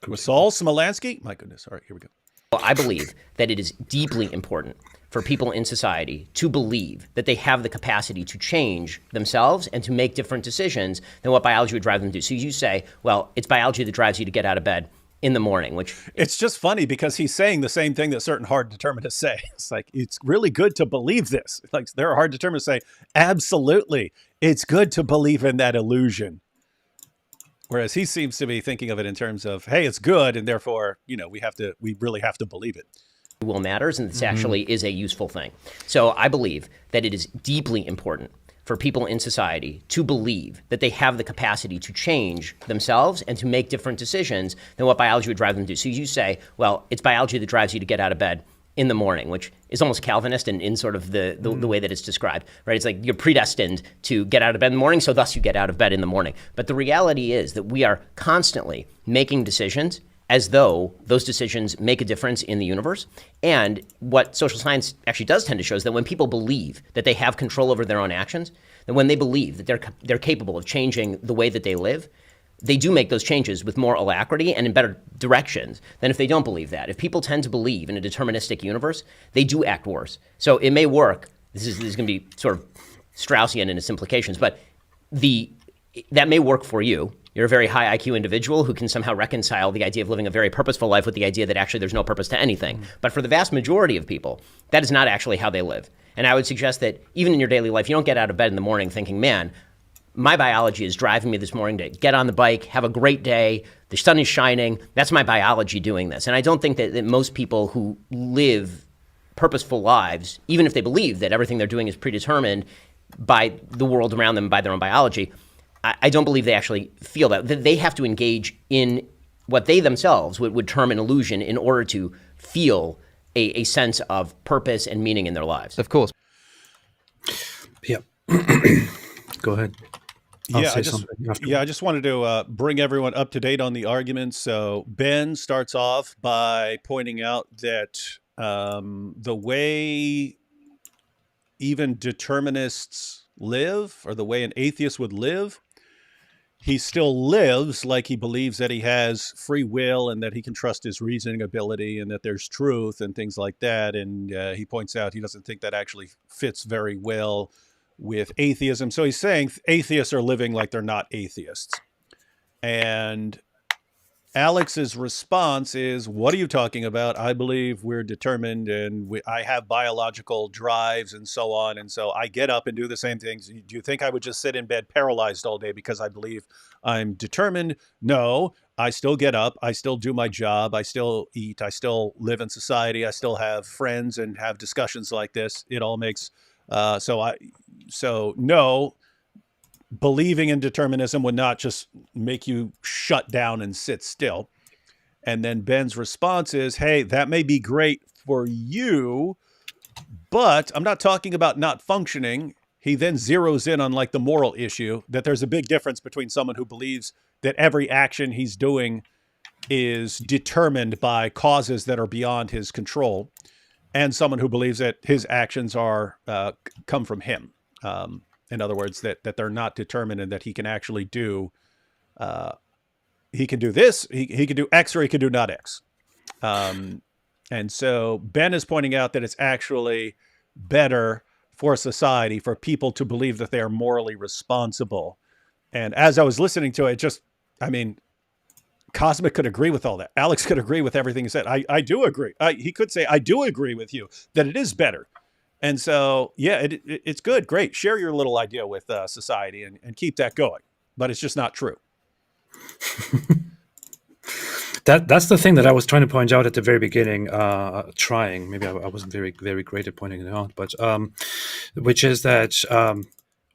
With Saul Smolansky? My goodness. All right, here we go. Well, I believe that it is deeply important for people in society to believe that they have the capacity to change themselves and to make different decisions than what biology would drive them to do. So you say, well, it's biology that drives you to get out of bed in the morning, which... It's just funny because he's saying the same thing that certain hard determinists say. It's like, it's really good to believe this. Like, there are hard determinists say, absolutely, it's good to believe in that illusion. Whereas he seems to be thinking of it in terms of, hey, it's good, and therefore, we really have to believe it. Will matters, and this actually is a useful thing. So I believe that it is deeply important for people in society to believe that they have the capacity to change themselves and to make different decisions than what biology would drive them to do. So you say, well, it's biology that drives you to get out of bed in the morning, which is almost Calvinist in sort of the way that it's described, right? It's like you're predestined to get out of bed in the morning, so thus you get out of bed in the morning. But the reality is that we are constantly making decisions as though those decisions make a difference in the universe. And what social science actually does tend to show is that when people believe that they have control over their own actions, that when they believe that they're capable of changing the way that they live, they do make those changes with more alacrity and in better directions than if they don't believe that. If people tend to believe in a deterministic universe, they do act worse. So it may work. This is going to be sort of Straussian in its implications, but that may work for you You're a very high IQ individual who can somehow reconcile the idea of living a very purposeful life with the idea that actually there's no purpose to anything. But for the vast majority of people, that is not actually how they live. And I would suggest that even in your daily life, you don't get out of bed in the morning thinking, man, my biology is driving me this morning to get on the bike, have a great day, the sun is shining. That's my biology doing this. And I don't think that most people who live purposeful lives, even if they believe that everything they're doing is predetermined by the world around them, by their own biology, I don't believe they actually feel that. They have to engage in what they themselves would term an illusion in order to feel a sense of purpose and meaning in their lives. Of course. Yeah. Go ahead. I just wanted to bring everyone up to date on the arguments. So Ben starts off by pointing out that the way even determinists live, or the way an atheist would live, he still lives like he believes that he has free will and that he can trust his reasoning ability and that there's truth and things like that. And he points out he doesn't think that actually fits very well with atheism. So he's saying atheists are living like they're not atheists. And Alex's response is, what are you talking about? I believe we're determined and I have biological drives and so on. And so I get up and do the same things. Do you think I would just sit in bed paralyzed all day because I believe I'm determined? No, I still get up. I still do my job. I still eat. I still live in society. I still have friends and have discussions like this. It all makes, so no, believing in determinism would not just make you shut down and sit still. And then Ben's response is, hey, that may be great for you, but I'm not talking about not functioning. He then zeroes in on like the moral issue, that there's a big difference between someone who believes that every action he's doing is determined by causes that are beyond his control, and someone who believes that his actions are come from him. In other words, that they're not determined and that he can actually do, he can do this, he can do X, or he can do not X. And so Ben is pointing out that it's actually better for society for people to believe that they are morally responsible. And as I was listening to it, Cosmic could agree with all that. Alex could agree with everything he said. I do agree. He could say, I do agree with you that it is better. And so, yeah, it's good. Great. Share your little idea with society and keep that going. But it's just not true. That's the thing that I was trying to point out at the very beginning, maybe I wasn't very, very great at pointing it out, but which is that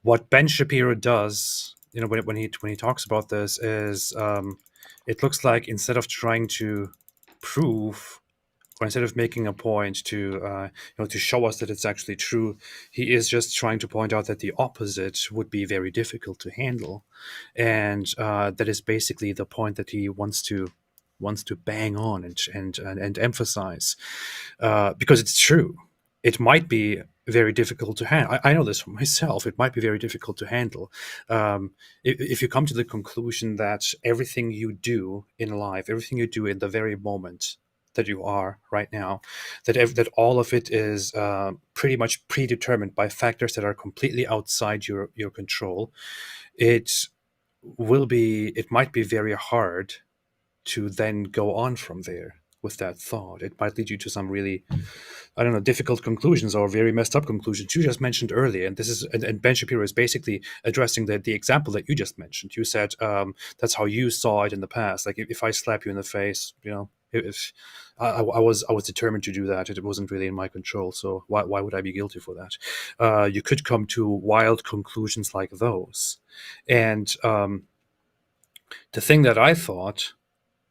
what Ben Shapiro does, when he talks about this is it looks like instead of trying to prove, or instead of making a point to to show us that it's actually true, he is just trying to point out that the opposite would be very difficult to handle, and that is basically the point that he wants to bang on and emphasize, because it's true. It might be very difficult to handle. I know this for myself. It might be very difficult to handle. If you come to the conclusion that everything you do in life, everything you do in the very moment that you are right now, that all of it is pretty much predetermined by factors that are completely outside your control, it might be very hard to then go on from there with that thought. It might lead you to some really, difficult conclusions or very messed up conclusions you just mentioned earlier. And Ben Shapiro is basically addressing the example that you just mentioned. You said that's how you saw it in the past. Like if I slap you in the face, if I was determined to do that, it wasn't really in my control. So why would I be guilty for that? You could come to wild conclusions like those. And the thing that I thought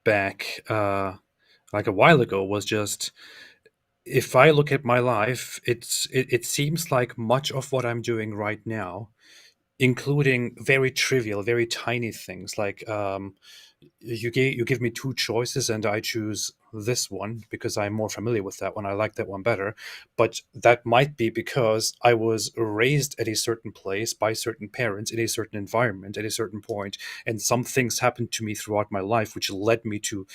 back like a while ago was just, if I look at my life, it seems like much of what I'm doing right now, including very trivial, very tiny things like you give me two choices and I choose this one because I'm more familiar with that one. I like that one better. But that might be because I was raised at a certain place by certain parents in a certain environment at a certain point, and some things happened to me throughout my life which led me to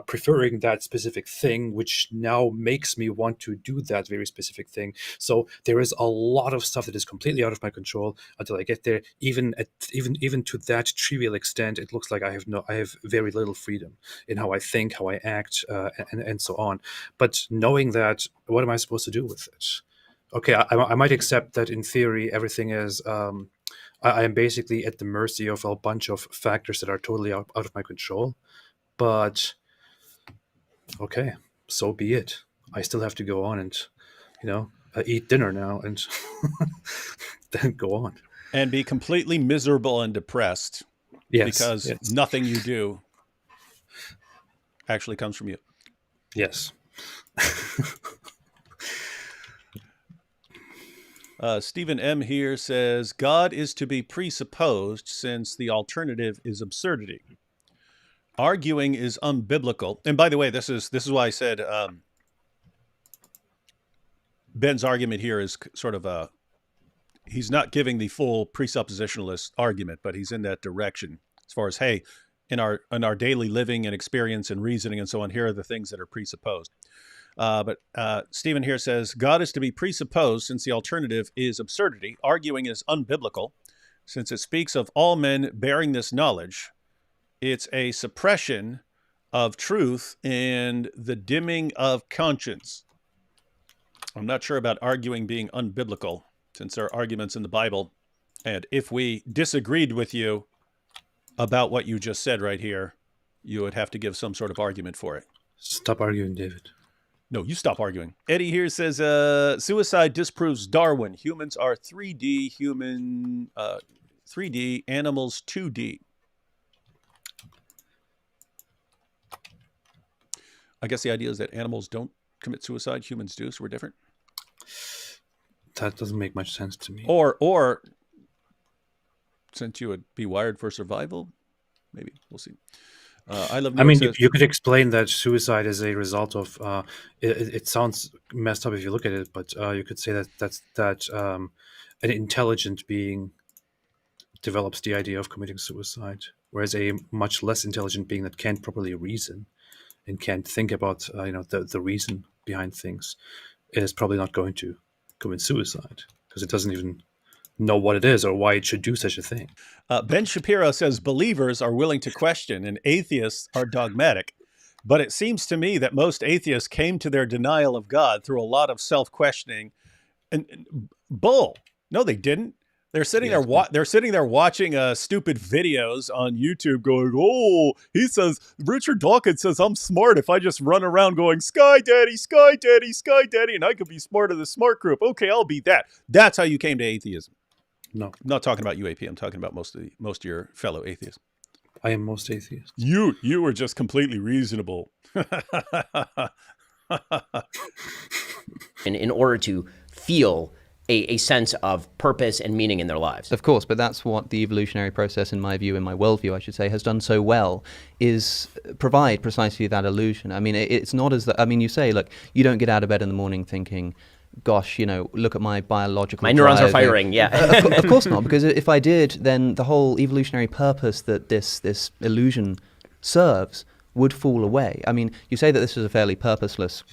preferring that specific thing, which now makes me want to do that very specific thing. So there is a lot of stuff that is completely out of my control until I get there. Even to that trivial extent, it looks like I have very little freedom in how I think, how I act, and so on. But knowing that, what am I supposed to do with it? Okay, I might accept that in theory everything is. I am basically at the mercy of a bunch of factors that are totally out of my control. But okay, so be it. I still have to go on and, eat dinner now and then go on. And be completely miserable and depressed. Yes, because nothing you do actually comes from you. Yes. Stephen M. here says, God is to be presupposed since the alternative is absurdity. Arguing is unbiblical. And by the way, this is why I said Ben's argument here is sort of he's not giving the full presuppositionalist argument, but he's in that direction as far as, hey, in our daily living and experience and reasoning and so on, here are the things that are presupposed. But Stephen here says, God is to be presupposed since the alternative is absurdity. Arguing is unbiblical since it speaks of all men bearing this knowledge. It's a suppression of truth and the dimming of conscience. I'm not sure about arguing being unbiblical, since there are arguments in the Bible. And if we disagreed with you about what you just said right here, you would have to give some sort of argument for it. Stop arguing, David. No, you stop arguing. Eddie here says, suicide disproves Darwin. Humans are 3D, 3D, animals 2D. I guess the idea is that animals don't commit suicide, humans do, so we're different. That doesn't make much sense to me. Or since you would be wired for survival, maybe we'll see. You could explain that suicide is a result of. It sounds messed up if you look at it, but you could say that an intelligent being develops the idea of committing suicide, whereas a much less intelligent being that can't properly reason and can't think about the reason behind things is probably not going to commit suicide because it doesn't even know what it is or why it should do such a thing. Ben Shapiro says believers are willing to question and atheists are dogmatic. But it seems to me that most atheists came to their denial of God through a lot of self-questioning. And bull. No, they didn't. They're sitting there. They're sitting there watching stupid videos on YouTube, going, "Oh, he says Richard Dawkins says I'm smart if I just run around going Sky Daddy, Sky Daddy, Sky Daddy, and I could be smart of the smart group. Okay, I'll be that." That's how you came to atheism. No, I'm not talking about UAP. I'm talking about most of your fellow atheists. I am most atheists. You were just completely reasonable. in order to feel a sense of purpose and meaning in their lives. Of course, but that's what the evolutionary process, in my view, in my worldview, I should say, has done so well, is provide precisely that illusion. I mean, it's not as that, I mean, you say, look, you don't get out of bed in the morning thinking, gosh, look at my biological My neurons drive. are firing, yeah. Of course not, because if I did, then the whole evolutionary purpose that this illusion serves would fall away. I mean, you say that this is a fairly purposeless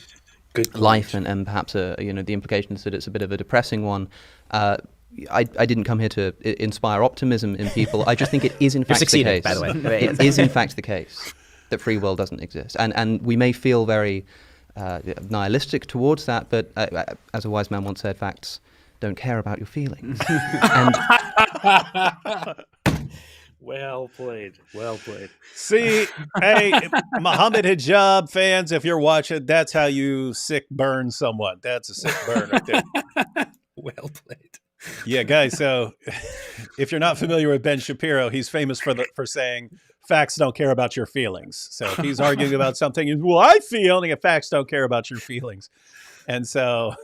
life, and perhaps the implication is that it's a bit of a depressing one. I didn't come here to inspire optimism in people. I just think it is in fact the case. By the way. It is in fact the case that free will doesn't exist, and we may feel very nihilistic towards that, but as a wise man once said, facts don't care about your feelings. And Well played. Well played. See, hey, Muhammad Hijab fans, if you're watching, that's how you sick burn someone. That's a sick burn right there. Well played. Yeah, guys. So if you're not familiar with Ben Shapiro, he's famous for saying facts don't care about your feelings. So if he's arguing about something, well, I feel, and facts don't care about your feelings. And so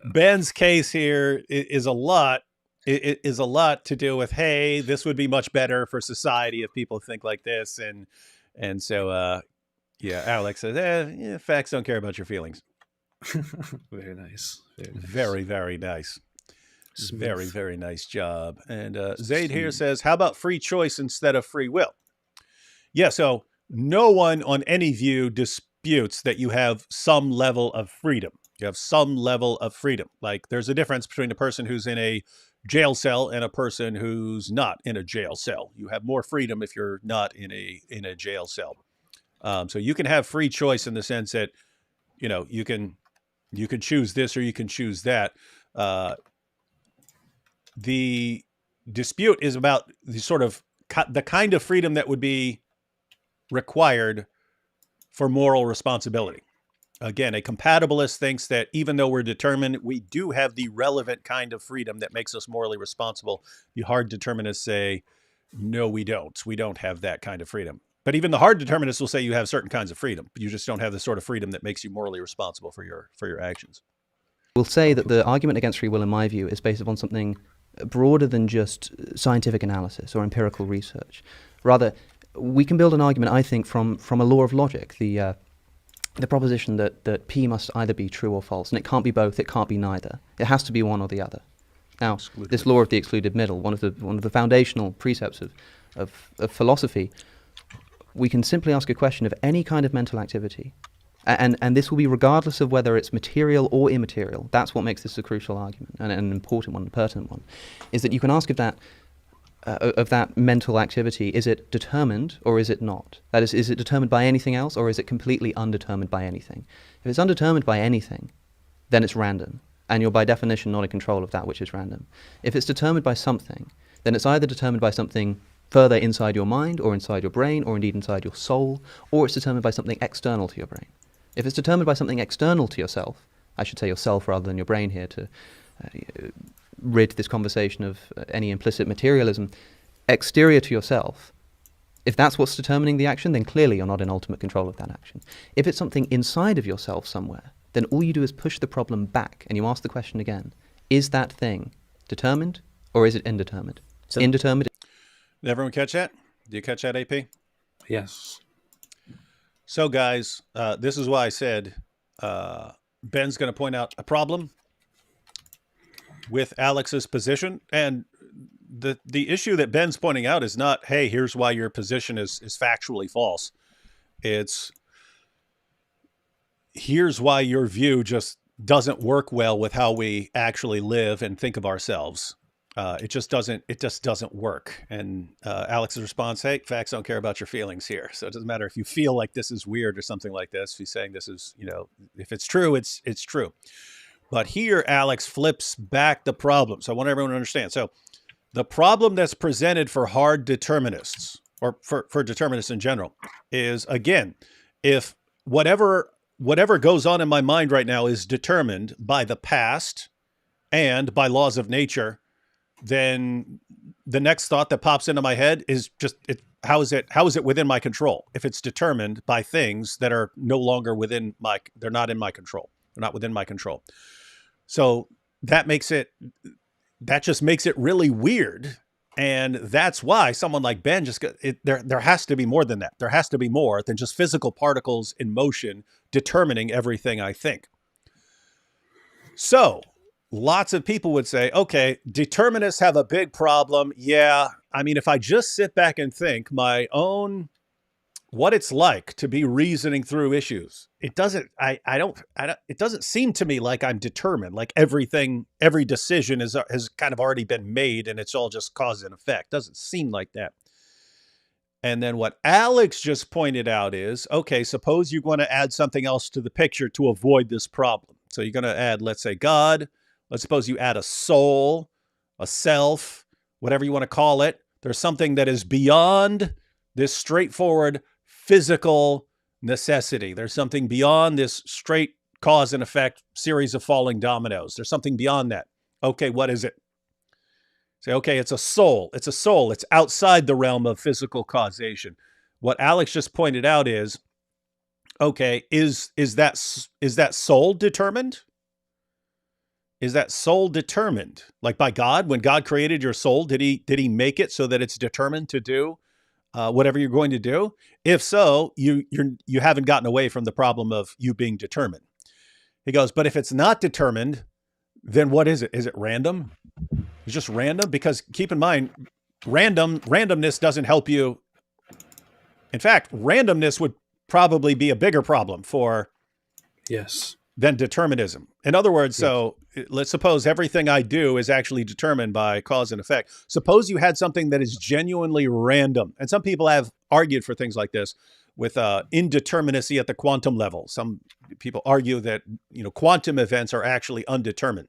Ben's case here is a lot. It is a lot to do with, hey, this would be much better for society if people think like this. And so Yeah, Alex says, yeah, facts don't care about your feelings. Very nice. Very nice. Very, very nice. Smooth. Very, very nice job. And Zaid here says, how about free choice instead of free will? Yeah, so no one on any view disputes that you have some level of freedom. You have some level of freedom. Like there's a difference between a person who's in a jail cell and a person who's not in a jail cell. You have more freedom if you're not in a jail cell. So you can have free choice in the sense that, you know, you can choose this or you can choose that. The dispute is about the sort of the kind of freedom that would be required for moral responsibility. Again, a compatibilist thinks that even though we're determined, we do have the relevant kind of freedom that makes us morally responsible. The hard determinists say, no, we don't. We don't have that kind of freedom. But even the hard determinists will say you have certain kinds of freedom, but you just don't have the sort of freedom that makes you morally responsible for your actions. We'll say that the argument against free will, in my view, is based upon something broader than just scientific analysis or empirical research. Rather, we can build an argument, I think, from a law of logic, the proposition that P must either be true or false, and it can't be both, it can't be neither. It has to be one or the other. Now, this law of the excluded middle, one of the foundational precepts of philosophy, we can simply ask a question of any kind of mental activity, and this will be regardless of whether it's material or immaterial. That's what makes this a crucial argument, and an important one, a pertinent one, is that you can ask of that mental activity, is it determined or is it not? That is it determined by anything else or is it completely undetermined by anything? If it's undetermined by anything, then it's random, and you're by definition not in control of that which is random. If it's determined by something, then it's either determined by something further inside your mind or inside your brain or indeed inside your soul, or it's determined by something external to your brain. If it's determined by something external to yourself, I should say yourself rather than your brain here to rid this conversation of any implicit materialism, exterior to yourself, if that's what's determining the action, then clearly you're not in ultimate control of that action. If it's something inside of yourself somewhere, then all you do is push the problem back and you ask the question again, is that thing determined or is it indeterminate? So Did everyone catch that? Did you catch that, AP? Yes. So guys, this is why I said Ben's going to point out a problem with Alex's position, and the issue that Ben's pointing out is not, hey, here's why your position is factually false. It's here's why your view just doesn't work well with how we actually live and think of ourselves. It just doesn't work. And Alex's response, hey, facts don't care about your feelings here. So it doesn't matter if you feel like this is weird or something like this. He's saying this is, if it's true, it's true. But here, Alex flips back the problem. So I want everyone to understand. So the problem that's presented for hard determinists, or for determinists in general, is, again, if whatever goes on in my mind right now is determined by the past and by laws of nature, then the next thought that pops into my head is just, how is it within my control? If it's determined by things that are no longer they're not in my control. They're not within my control. So that just makes it really weird. And that's why someone like Ben there has to be more than that. There has to be more than just physical particles in motion determining everything I think. So lots of people would say, okay, determinists have a big problem. Yeah. I mean, if I just sit back and think what it's like to be reasoning through issues, it doesn't seem to me like I'm determined, like every decision has kind of already been made and it's all just cause and effect. Doesn't seem like that. And then what Alex just pointed out is, okay, suppose you want to add something else to the picture to avoid this problem. So you're going to add, let's say, God. Let's suppose you add a soul, a self, whatever you want to call it. There's something that is beyond this straightforward physical necessity. There's something beyond this straight cause and effect series of falling dominoes. There's something beyond that. Okay, what is it? Say, okay, it's a soul. It's a soul. It's outside the realm of physical causation. What Alex just pointed out is, okay, is that soul determined? Is that soul determined? Like by God, when God created your soul, did he make it so that it's determined to do whatever you're going to do? If so, you haven't gotten away from the problem of you being determined. He goes, but if it's not determined, then what is it? Is it random? It's just random? Because keep in mind, randomness doesn't help you. In fact, randomness would probably be a bigger problem than determinism. In other words, so let's suppose everything I do is actually determined by cause and effect. Suppose you had something that is genuinely random. And some people have argued for things like this with indeterminacy at the quantum level. Some people argue that, quantum events are actually undetermined,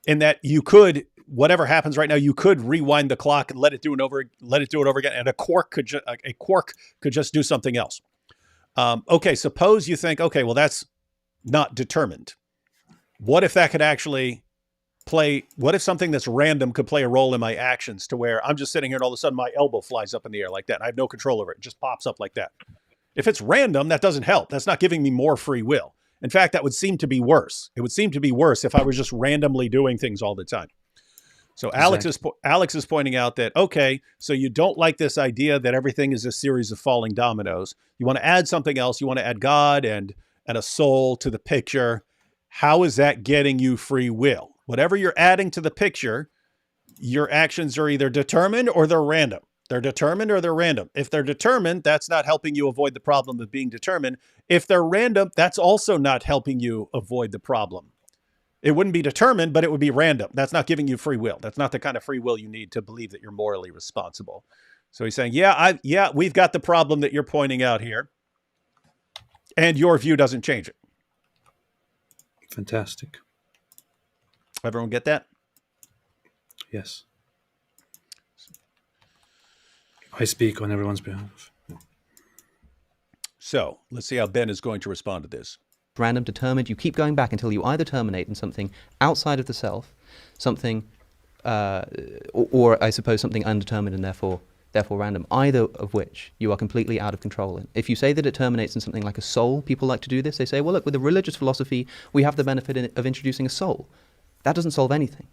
and that you could, whatever happens right now, you could rewind the clock and let it do it over again, and a quark could just do something else. Okay, suppose you think, okay, well, that's not determined. What if that could actually what if something that's random could play a role in my actions, to where I'm just sitting here and all of a sudden my elbow flies up in the air like that, and I have no control over it. It just pops up like that. If it's random, that doesn't help. That's not giving me more free will. In fact, that would seem to be worse. It would seem to be worse if I was just randomly doing things all the time. So exactly. Alex is pointing out that, okay, so you don't like this idea that everything is a series of falling dominoes. You want to add something else. You want to add God and a soul to the picture. How is that getting you free will? Whatever you're adding to the picture, your actions are either determined or they're random. They're determined or they're random. If they're determined, that's not helping you avoid the problem of being determined. If they're random, that's also not helping you avoid the problem. It wouldn't be determined, but it would be random. That's not giving you free will. That's not the kind of free will you need to believe that you're morally responsible. So he's saying, we've got the problem that you're pointing out here, and your view doesn't change it. Fantastic. Everyone get that? Yes. I speak on everyone's behalf. So let's see how Ben is going to respond to this. Random, determined, you keep going back until you either terminate in something outside of the self, something, or I suppose something undetermined and therefore random, either of which you are completely out of control in. If you say that it terminates in something like a soul, people like to do this. They say, well, look, with a religious philosophy, we have the benefit of introducing a soul. That doesn't solve anything.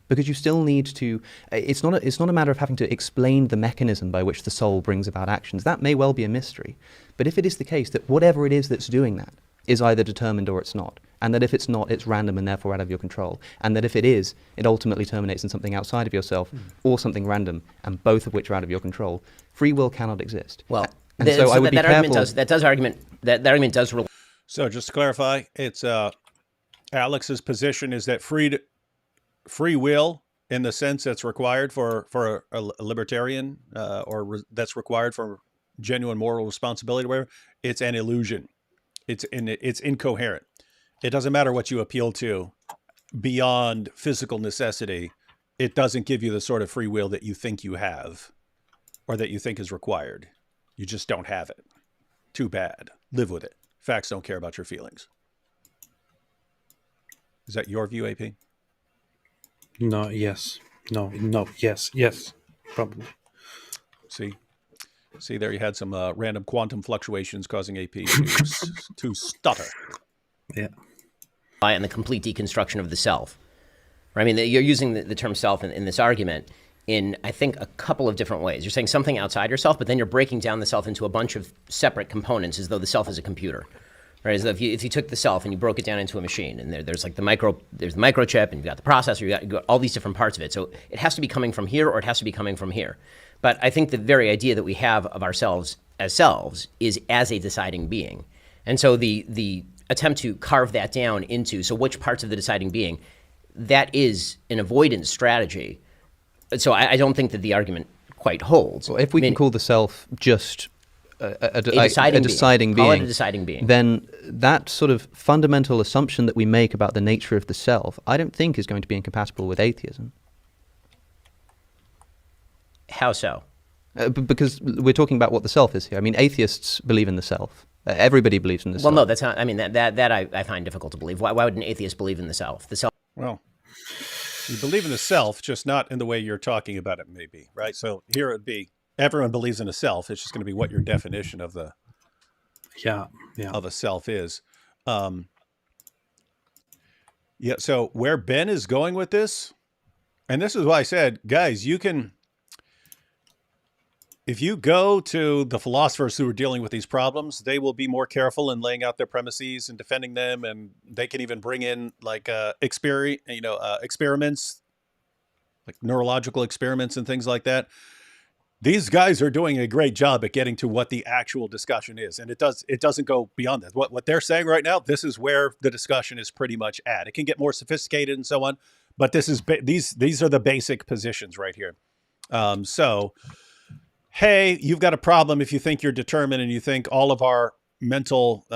Because you still need to, it's not a matter of having to explain the mechanism by which the soul brings about actions. That may well be a mystery. But if it is the case that whatever it is that's doing that is either determined or it's not, and that if it's not, it's random and therefore out of your control, and that if it is, it ultimately terminates in something outside of yourself or something random, and both of which are out of your control, free will cannot exist. Well, and so I would be careful. That argument does. So just to clarify, it's Alex's position is that free will, in the sense that's required for a libertarian, that's required for genuine moral responsibility, whatever, it's an illusion. It's incoherent. It doesn't matter what you appeal to beyond physical necessity. It doesn't give you the sort of free will that you think you have or that you think is required. You just don't have it. Too bad. Live with it. Facts don't care about your feelings. Is that your view, AP? No, yes. No, yes. Probably. See, there you had some random quantum fluctuations causing AP to stutter. Yeah. And the complete deconstruction of the self. Right? I mean, you're using the term self in this argument in, I think, a couple of different ways. You're saying something outside yourself, but then you're breaking down the self into a bunch of separate components as though the self is a computer. Right? As though if you took the self and you broke it down into a machine, and there's the microchip, and you've got the processor, you've got all these different parts of it. So it has to be coming from here, or it has to be coming from here. But I think the very idea that we have of ourselves as selves is as a deciding being. And so the attempt to carve that down into, so which parts of the deciding being, that is an avoidance strategy. So I don't think that the argument quite holds. Well, if we can call the self just a deciding being, call it a deciding being, then that sort of fundamental assumption that we make about the nature of the self, I don't think is going to be incompatible with atheism. How so? Because we're talking about what the self is here. I mean, atheists believe in the self. Everybody believes in the self. Well, no, that's not. I mean, that I find difficult to believe. Why would an atheist believe in the self? The self. Well, you believe in the self, just not in the way you're talking about it, maybe, right? So here it would be, everyone believes in a self. It's just going to be what your definition of the of a self is. So where Ben is going with this, and this is why I said, guys, you can if you go to the philosophers who are dealing with these problems, they will be more careful in laying out their premises and defending them, and they can even bring in like experiments, like neurological experiments and things like that. These guys are doing a great job at getting to what the actual discussion is, and it doesn't go beyond that. What they're saying right now, this is where the discussion is pretty much at. It can get more sophisticated and so on, but these are the basic positions right here. So, hey, you've got a problem if you think you're determined and you think all of our mental,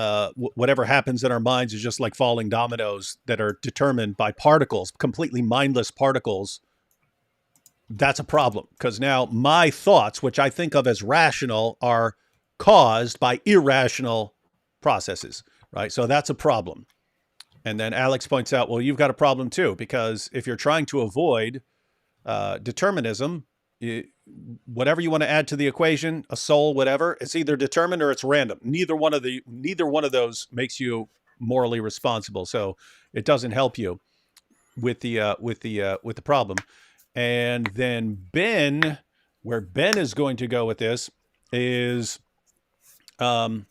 whatever happens in our minds is just like falling dominoes that are determined by particles, completely mindless particles. That's a problem, because now my thoughts, which I think of as rational, are caused by irrational processes, right? So that's a problem. And then Alex points out, well, you've got a problem too, because if you're trying to avoid determinism, whatever you want to add to the equation, a soul, whatever, it's either determined or it's random. Neither one of those makes you morally responsible. So it doesn't help you with the problem. And then Ben, where Ben is going to go with this is, I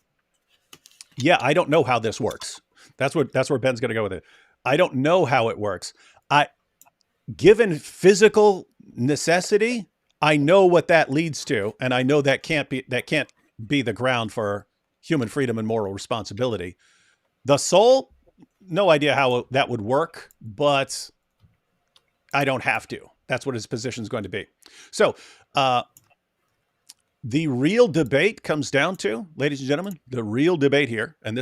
don't know how this works. That's where Ben's going to go with it. I don't know how it works. Given physical necessity, I know what that leads to, and I know that can't be the ground for human freedom and moral responsibility. The soul, no idea how that would work, but I don't have to. That's what his position is going to be. So the real debate comes down to, ladies and gentlemen, the real debate here, and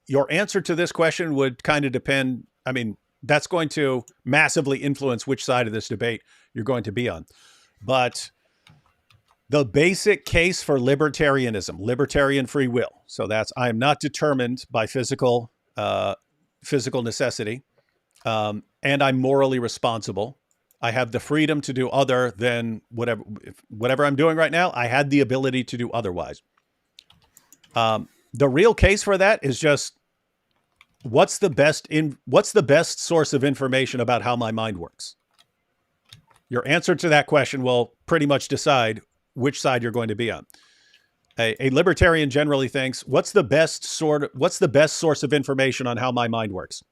your answer to this question would kind of depend. I mean, that's going to massively influence which side of this debate you're going to be on. But the basic case for libertarianism, libertarian free will. So that's, I am not determined by physical necessity, and I'm morally responsible. I have the freedom to do other than whatever I'm doing right now. I had the ability to do otherwise. The real case for that is just what's the best source of information about how my mind works? Your answer to that question will pretty much decide which side you're going to be on. A libertarian generally thinks, what's the best source of information on how my mind works?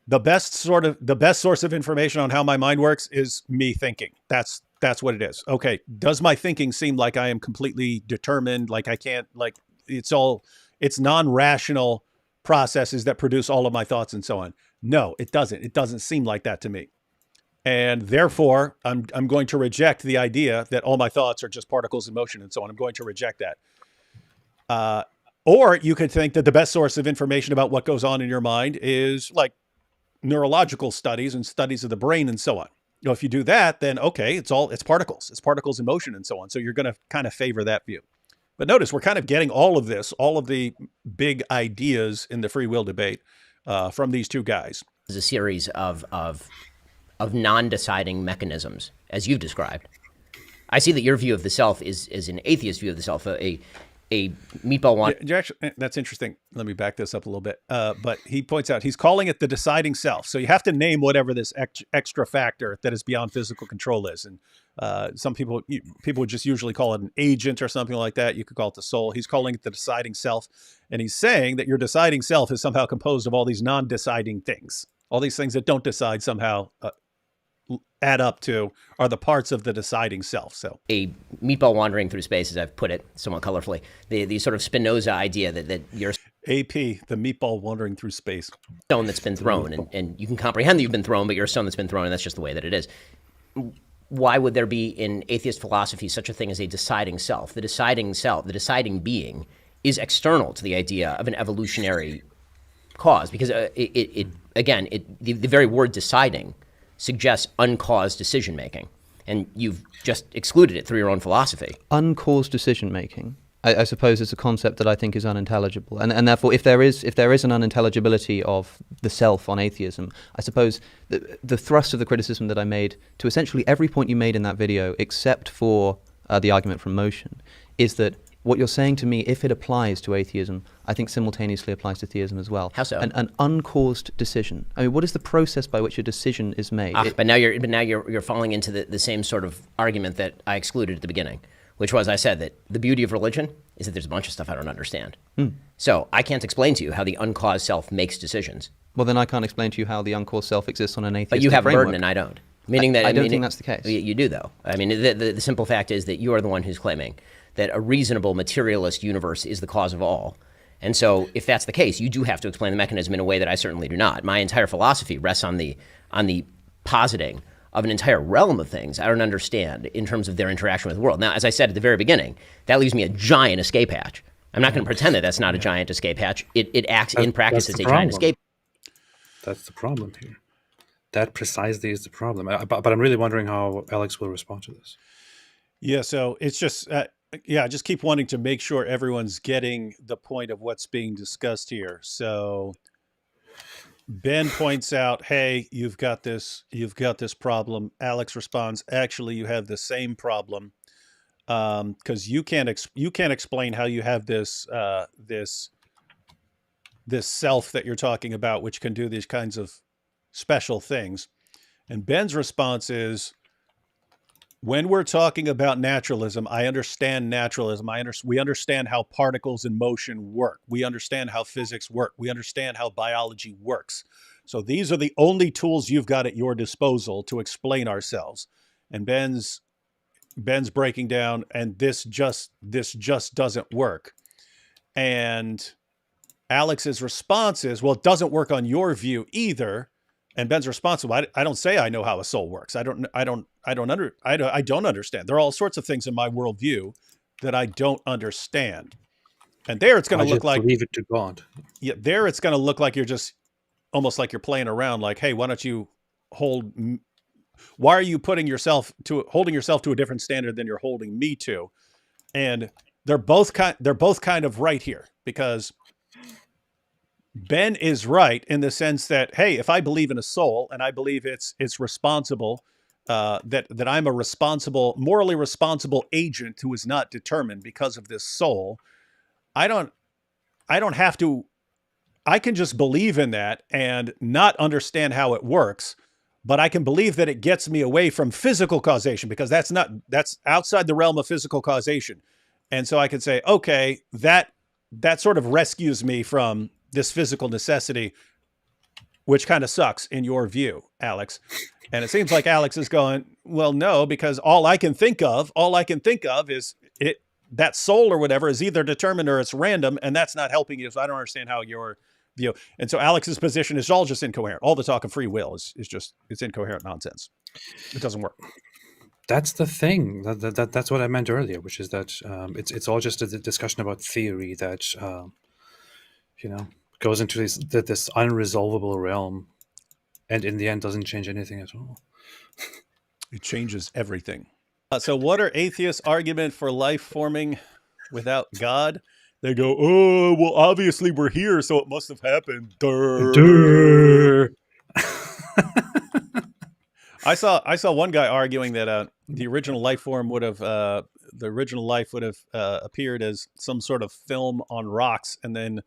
The best source of information on how my mind works is me thinking. That's what it is. Okay. Does my thinking seem like I am completely determined? Like I can't, like it's non-rational processes that produce all of my thoughts and so on. No, it doesn't. It doesn't seem like that to me. And therefore I'm going to reject the idea that all my thoughts are just particles in motion and so on. I'm going to reject that. Or you could think that the best source of information about what goes on in your mind is like neurological studies and studies of the brain and so on. You know, if you do that, then okay, it's particles in motion and so on. So you're going to kind of favor that view. But notice we're kind of getting all of the big ideas in the free will debate from these two guys. There's a series of non-deciding mechanisms, as you've described. I see that your view of the self is an atheist view of the self, a meatball one. Yeah, actually, that's interesting. Let me back this up a little bit. But he points out, he's calling it the deciding self. So you have to name whatever this extra factor that is beyond physical control is. And some people would just usually call it an agent or something like that. You could call it the soul. He's calling it the deciding self. And he's saying that your deciding self is somehow composed of all these non-deciding things. All these things that don't decide somehow add up to are the parts of the deciding self. So a meatball wandering through space, as I've put it somewhat colorfully, the sort of Spinoza idea that you're AP, the meatball wandering through space. Stone that's been thrown, and you can comprehend that you've been thrown, but you're a stone that's been thrown, and that's just the way that it is. Why would there be in atheist philosophy such a thing as a deciding self? The deciding being is external to the idea of an evolutionary cause, because the very word deciding suggests uncaused decision-making, and you've just excluded it through your own philosophy. Uncaused decision-making, I suppose, is a concept that I think is unintelligible, and therefore, if there is an unintelligibility of the self on atheism, I suppose the thrust of the criticism that I made to essentially every point you made in that video, except for the argument from motion, is that what you're saying to me, if it applies to atheism, I think simultaneously applies to theism as well. How so? An uncaused decision. I mean, what is the process by which a decision is made? But now you're falling into the same sort of argument that I excluded at the beginning, which was I said that the beauty of religion is that there's a bunch of stuff I don't understand. So I can't explain to you how the uncaused self makes decisions. Well, then I can't explain to you how the uncaused self exists on an atheistic But you have a framework. burden and I don't. Meaning that I don't think that's the case. You do, though. I mean, the simple fact is that you are the one who's claiming that a reasonable materialist universe is the cause of all. And so if that's the case, you do have to explain the mechanism in a way that I certainly do not. My entire philosophy rests on the positing of an entire realm of things I don't understand in terms of their interaction with the world. Now, as I said at the very beginning, that leaves me a giant escape hatch. I'm not going to pretend that that's not a giant escape hatch. It acts in practice as a giant escape. That's the problem here. That precisely is the problem. But I'm really wondering how Alex will respond to this. Yeah, so it's just, I just keep wanting to make sure everyone's getting the point of what's being discussed here. So Ben points out, hey, you've got this problem. Alex responds, actually, you have the same problem. Because you can't explain how you have this self that you're talking about, which can do these kinds of special things. And Ben's response is, when we're talking about naturalism, I understand naturalism. We understand how particles in motion work. We understand how physics work. We understand how biology works. So these are the only tools you've got at your disposal to explain ourselves. And Ben's breaking down, and this just doesn't work. And Alex's response is, well, it doesn't work on your view either. And Ben's response is, well, I don't say I know how a soul works. I don't understand. There are all sorts of things in my worldview that I don't understand. And there it's going to look like, leave it to God. Yeah, there it's going to look like you're just almost like you're playing around. Like, hey, why are you holding yourself to a different standard than you're holding me to? And they're both kind of right here, because Ben is right in the sense that, hey, if I believe in a soul and I believe it's responsible, that I'm a morally responsible agent who is not determined because of this soul, I don't have to. I can just believe in that and not understand how it works, but I can believe that it gets me away from physical causation, because that's outside the realm of physical causation. And so I can say, okay, that sort of rescues me from this physical necessity, which kind of sucks in your view, Alex. And it seems like Alex is going, well, no, because all I can think of is that soul or whatever is either determined or it's random, and that's not helping you. So I don't understand how your view. And so Alex's position is all just incoherent. All the talk of free will is just, it's incoherent nonsense. It doesn't work. That's the thing. That's what I meant earlier, which is that it's all just a discussion about theory that goes into this unresolvable realm, and in the end doesn't change anything at all. It changes everything. So what are atheists' argument for life forming without God? They go, oh, well, obviously we're here, so it must have happened. Durr. I saw one guy arguing that the original life would have appeared as some sort of film on rocks, and then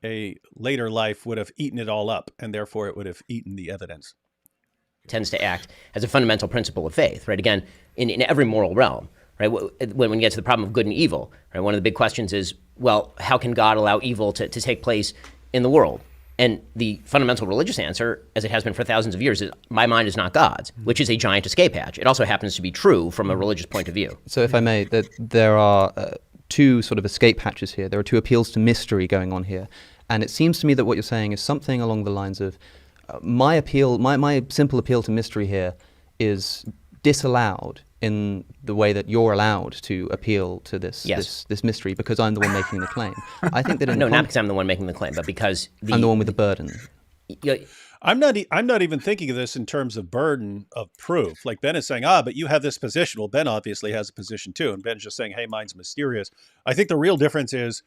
a later life would have eaten it all up, and therefore it would have eaten the evidence. Tends to act as a fundamental principle of faith, right? Again, in every moral realm, right? When you get to the problem of good and evil, right? One of the big questions is, well, how can God allow evil to take place in the world? And the fundamental religious answer, as it has been for thousands of years, is my mind is not God's, which is a giant escape hatch. It also happens to be true from a religious point of view. So if I may, there are two sort of escape hatches here. There are two appeals to mystery going on here. And it seems to me that what you're saying is something along the lines of, my simple appeal to mystery here is disallowed in the way that you're allowed to appeal to this mystery, because I'm the one making the claim. I think that not because I'm the one making the claim, but because I'm the one with the burden. I'm not even thinking of this in terms of burden of proof. Like Ben is saying, but you have this position. Well, Ben obviously has a position too, and Ben's just saying, hey, mine's mysterious. I think the real difference is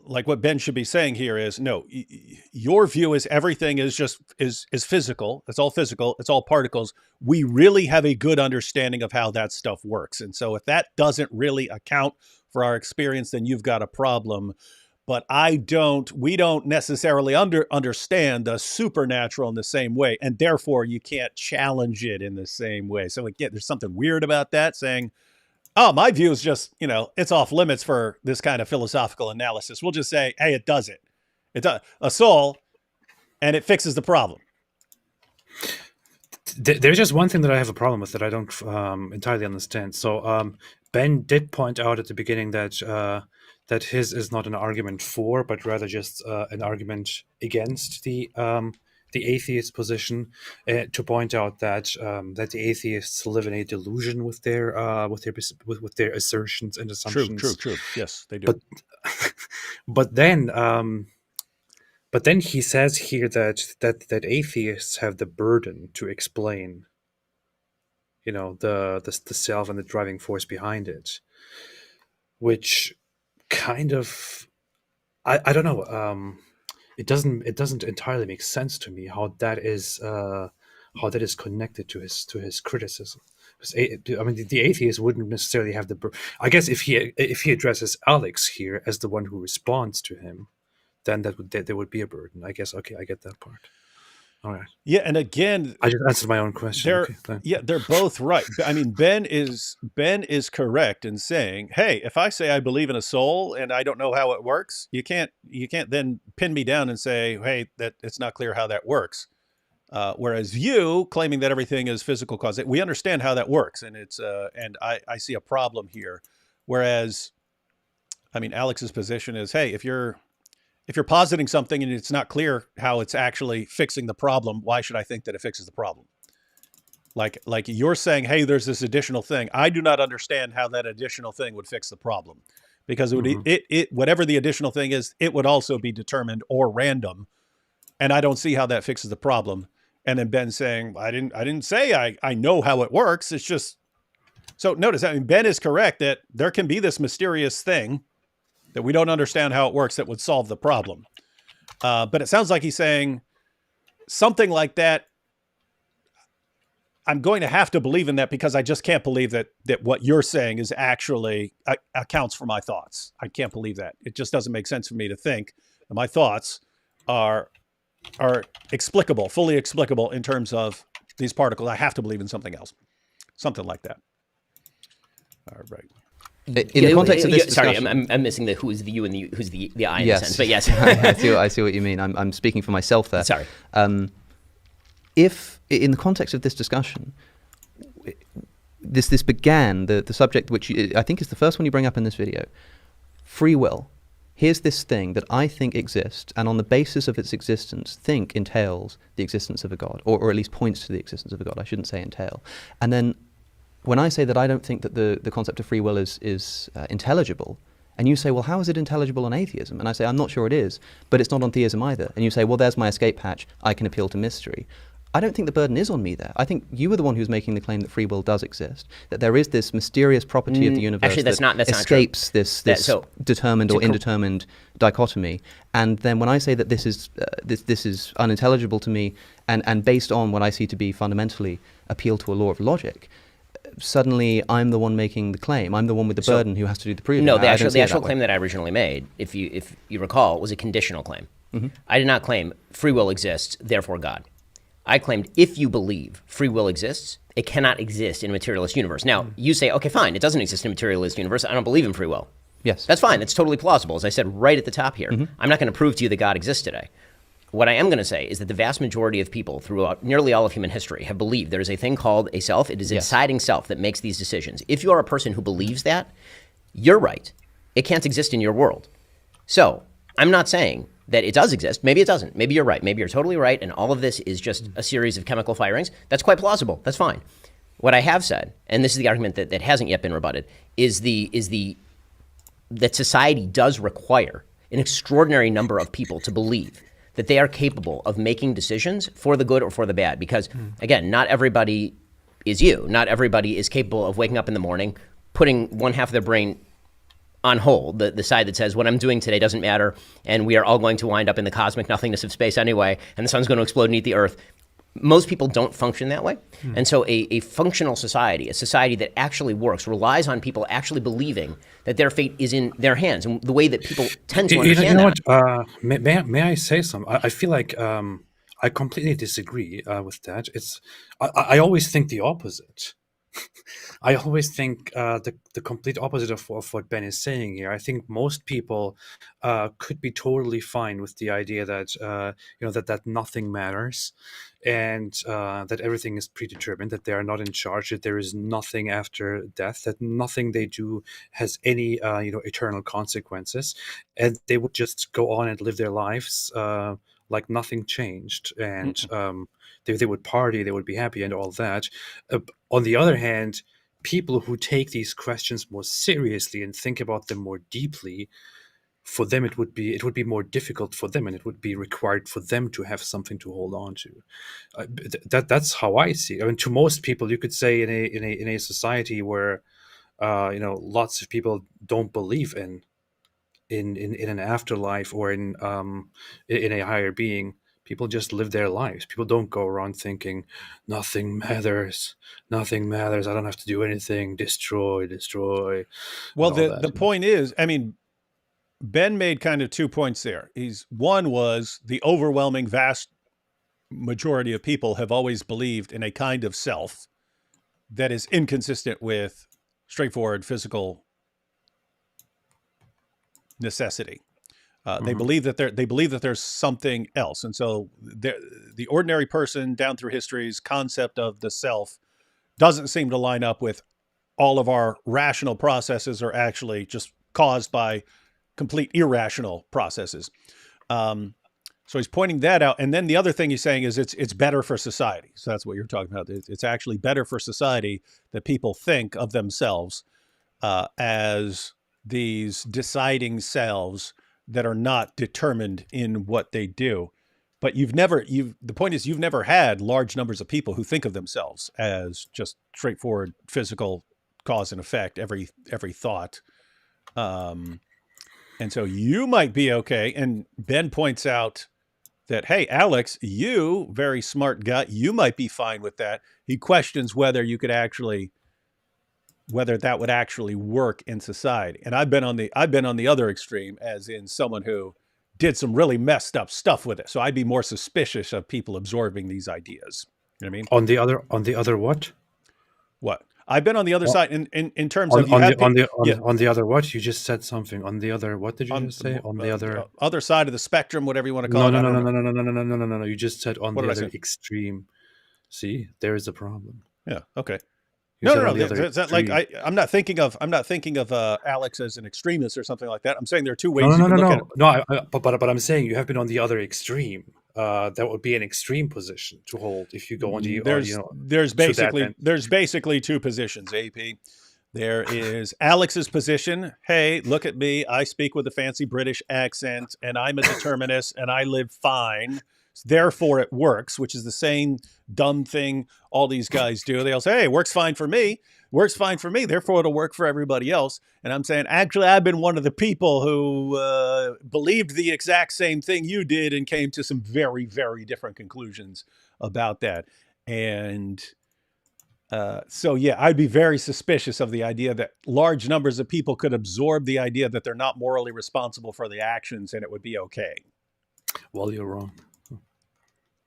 like what Ben should be saying here is, no, your view is everything is just is physical. It's all physical. It's all particles. We really have a good understanding of how that stuff works. And so if that doesn't really account for our experience, then you've got a problem. But we don't necessarily understand the supernatural in the same way. And therefore you can't challenge it in the same way. So again, there's something weird about that, saying, oh, my view is just, it's off limits for this kind of philosophical analysis. We'll just say, hey, it does it. It's a soul, and it fixes the problem. There's just one thing that I have a problem with that I don't entirely understand. So Ben did point out at the beginning that his is not an argument for, but rather just an argument against the atheist position, to point out that that the atheists live in a delusion with their assertions and assumptions. True. Yes, they do. But then he says here that atheists have the burden to explain, the self and the driving force behind it, which kind of, I don't know. It doesn't entirely make sense to me how that is connected to his criticism. Because the atheist wouldn't necessarily have the. I guess if he addresses Alex here as the one who responds to him, then there would be a burden. I guess. Okay, I get that part. All right. Yeah, and again, I just answered my own question. They're both right. I mean, Ben is correct in saying, hey, if I say I believe in a soul and I don't know how it works, you can't then pin me down and say, hey, that it's not clear how that works. Whereas you claiming that everything is physical cause, we understand how that works, and it's and I see a problem here. Whereas, Alex's position is, hey, if you're positing something and it's not clear how it's actually fixing the problem, why should I think that it fixes the problem? Like you're saying, hey, there's this additional thing. I do not understand how that additional thing would fix the problem, because it would whatever the additional thing is, it would also be determined or random, and I don't see how that fixes the problem. And then Ben saying, I didn't say I know how it works. It's just, so notice, Ben is correct that there can be this mysterious thing that we don't understand how it works that would solve the problem. But it sounds like he's saying something like that. I'm going to have to believe in that because I just can't believe that what you're saying is actually accounts for my thoughts. I can't believe that. It just doesn't make sense for me to think that my thoughts are explicable, fully explicable in terms of these particles. I have to believe in something else, something like that. All right. In the context of this discussion, sorry, I'm missing the who's the you and the who's the I in yes. a sense, but yes. I see what you mean. I'm speaking for myself there. Sorry. If in the context of this discussion, this began the subject which I think is the first one you bring up in this video, free will. Here's this thing that I think exists, and on the basis of its existence, think entails the existence of a God, or at least points to the existence of a God. I shouldn't say entail. And then when I say that I don't think that the concept of free will is intelligible, and you say, well, how is it intelligible on atheism? And I say, I'm not sure it is, but it's not on theism either. And you say, well, there's my escape hatch. I can appeal to mystery. I don't think the burden is on me there. I think you were the one who's making the claim that free will does exist, that there is this mysterious property of the universe actually, that's that escapes this determined or indetermined dichotomy. And then when I say that this is unintelligible to me, and based on what I see to be fundamentally appeal to a law of logic, suddenly I'm the one making the claim. I'm the one with the burden who has to do the proving. No, the actual claim that I originally made, if you recall, was a conditional claim. Mm-hmm. I did not claim free will exists, therefore God. I claimed if you believe free will exists, it cannot exist in a materialist universe. Now, you say, okay, fine, it doesn't exist in a materialist universe. I don't believe in free will. Yes. That's fine. That's totally plausible. As I said right at the top here, I'm not going to prove to you that God exists today. What I am going to say is that the vast majority of people throughout nearly all of human history have believed there is a thing called a self. It is a deciding self that makes these decisions. If you are a person who believes that, you're right. It can't exist in your world. So I'm not saying that it does exist. Maybe it doesn't. Maybe you're right. Maybe you're totally right, and all of this is just a series of chemical firings. That's quite plausible. That's fine. What I have said, and this is the argument that hasn't yet been rebutted, is that society does require an extraordinary number of people to believe that they are capable of making decisions for the good or for the bad. Because, again, not everybody is you. Not everybody is capable of waking up in the morning, putting one half of their brain on hold, the side that says what I'm doing today doesn't matter, and we are all going to wind up in the cosmic nothingness of space anyway, and the sun's going to explode and eat the Earth. Most people don't function that way. And so a functional society, a society that actually works, relies on people actually believing that their fate is in their hands. And the way that people tend to understand what? May I say something? I feel like I completely disagree with that. I always think the opposite. I always think the complete opposite of what Ben is saying here. I think most people could be totally fine with the idea that that nothing matters, and that everything is predetermined, that they are not in charge, that there is nothing after death, that nothing they do has any eternal consequences, and they would just go on and live their lives like nothing changed, and they would party, they would be happy, and all that. On the other hand, people who take these questions more seriously and think about them more deeply, for them it would be more difficult for them, and it would be required for them to have something to hold on to. That's how I see it. I mean, to most people, you could say in a society where lots of people don't believe in an afterlife or in a higher being, people just live their lives. People don't go around thinking nothing matters. I don't have to do anything. Destroy. Well, the point is, I mean, Ben made kind of 2 points there. One was the overwhelming vast majority of people have always believed in a kind of self that is inconsistent with straightforward physical necessity. They believe that there's something else, and so the ordinary person down through history's concept of the self doesn't seem to line up with all of our rational processes, are actually just caused by complete irrational processes. So he's pointing that out, and then the other thing he's saying is it's better for society. So that's what you're talking about. It's actually better for society that people think of themselves as these deciding selves that are not determined in what they do. But the point is, you've never had large numbers of people who think of themselves as just straightforward physical cause and effect, every thought. And so you might be okay. And Ben points out that, hey, Alex, you, very smart guy, you might be fine with that. He questions whether that would actually work in society. And I've been on the other extreme, as in someone who did some really messed up stuff with it. So I'd be more suspicious of people absorbing these ideas. You know what I mean? On the other what? What? I've been on the other side in terms on, of on the other what? You just said something. On the other what did you just say? On the other side of the spectrum, whatever you want to call it. No. You just said on the other extreme. See, there is a problem. Yeah. Okay. No. It's not like I'm not thinking of Alex as an extremist or something like that. I'm saying there are two ways. But I'm saying you have been on the other extreme. That would be an extreme position to hold if you go on the. There's basically two positions. AP. There is Alex's position. Hey, look at me. I speak with a fancy British accent, and I'm a determinist, and I live fine. Therefore, it works, which is the same dumb thing all these guys do. They'll say, hey, works fine for me. Works fine for me. Therefore, it'll work for everybody else. And I'm saying, actually, I've been one of the people who believed the exact same thing you did and came to some very, very different conclusions about that. And so, yeah, I'd be very suspicious of the idea that large numbers of people could absorb the idea that they're not morally responsible for the actions and it would be okay. Well, you're wrong.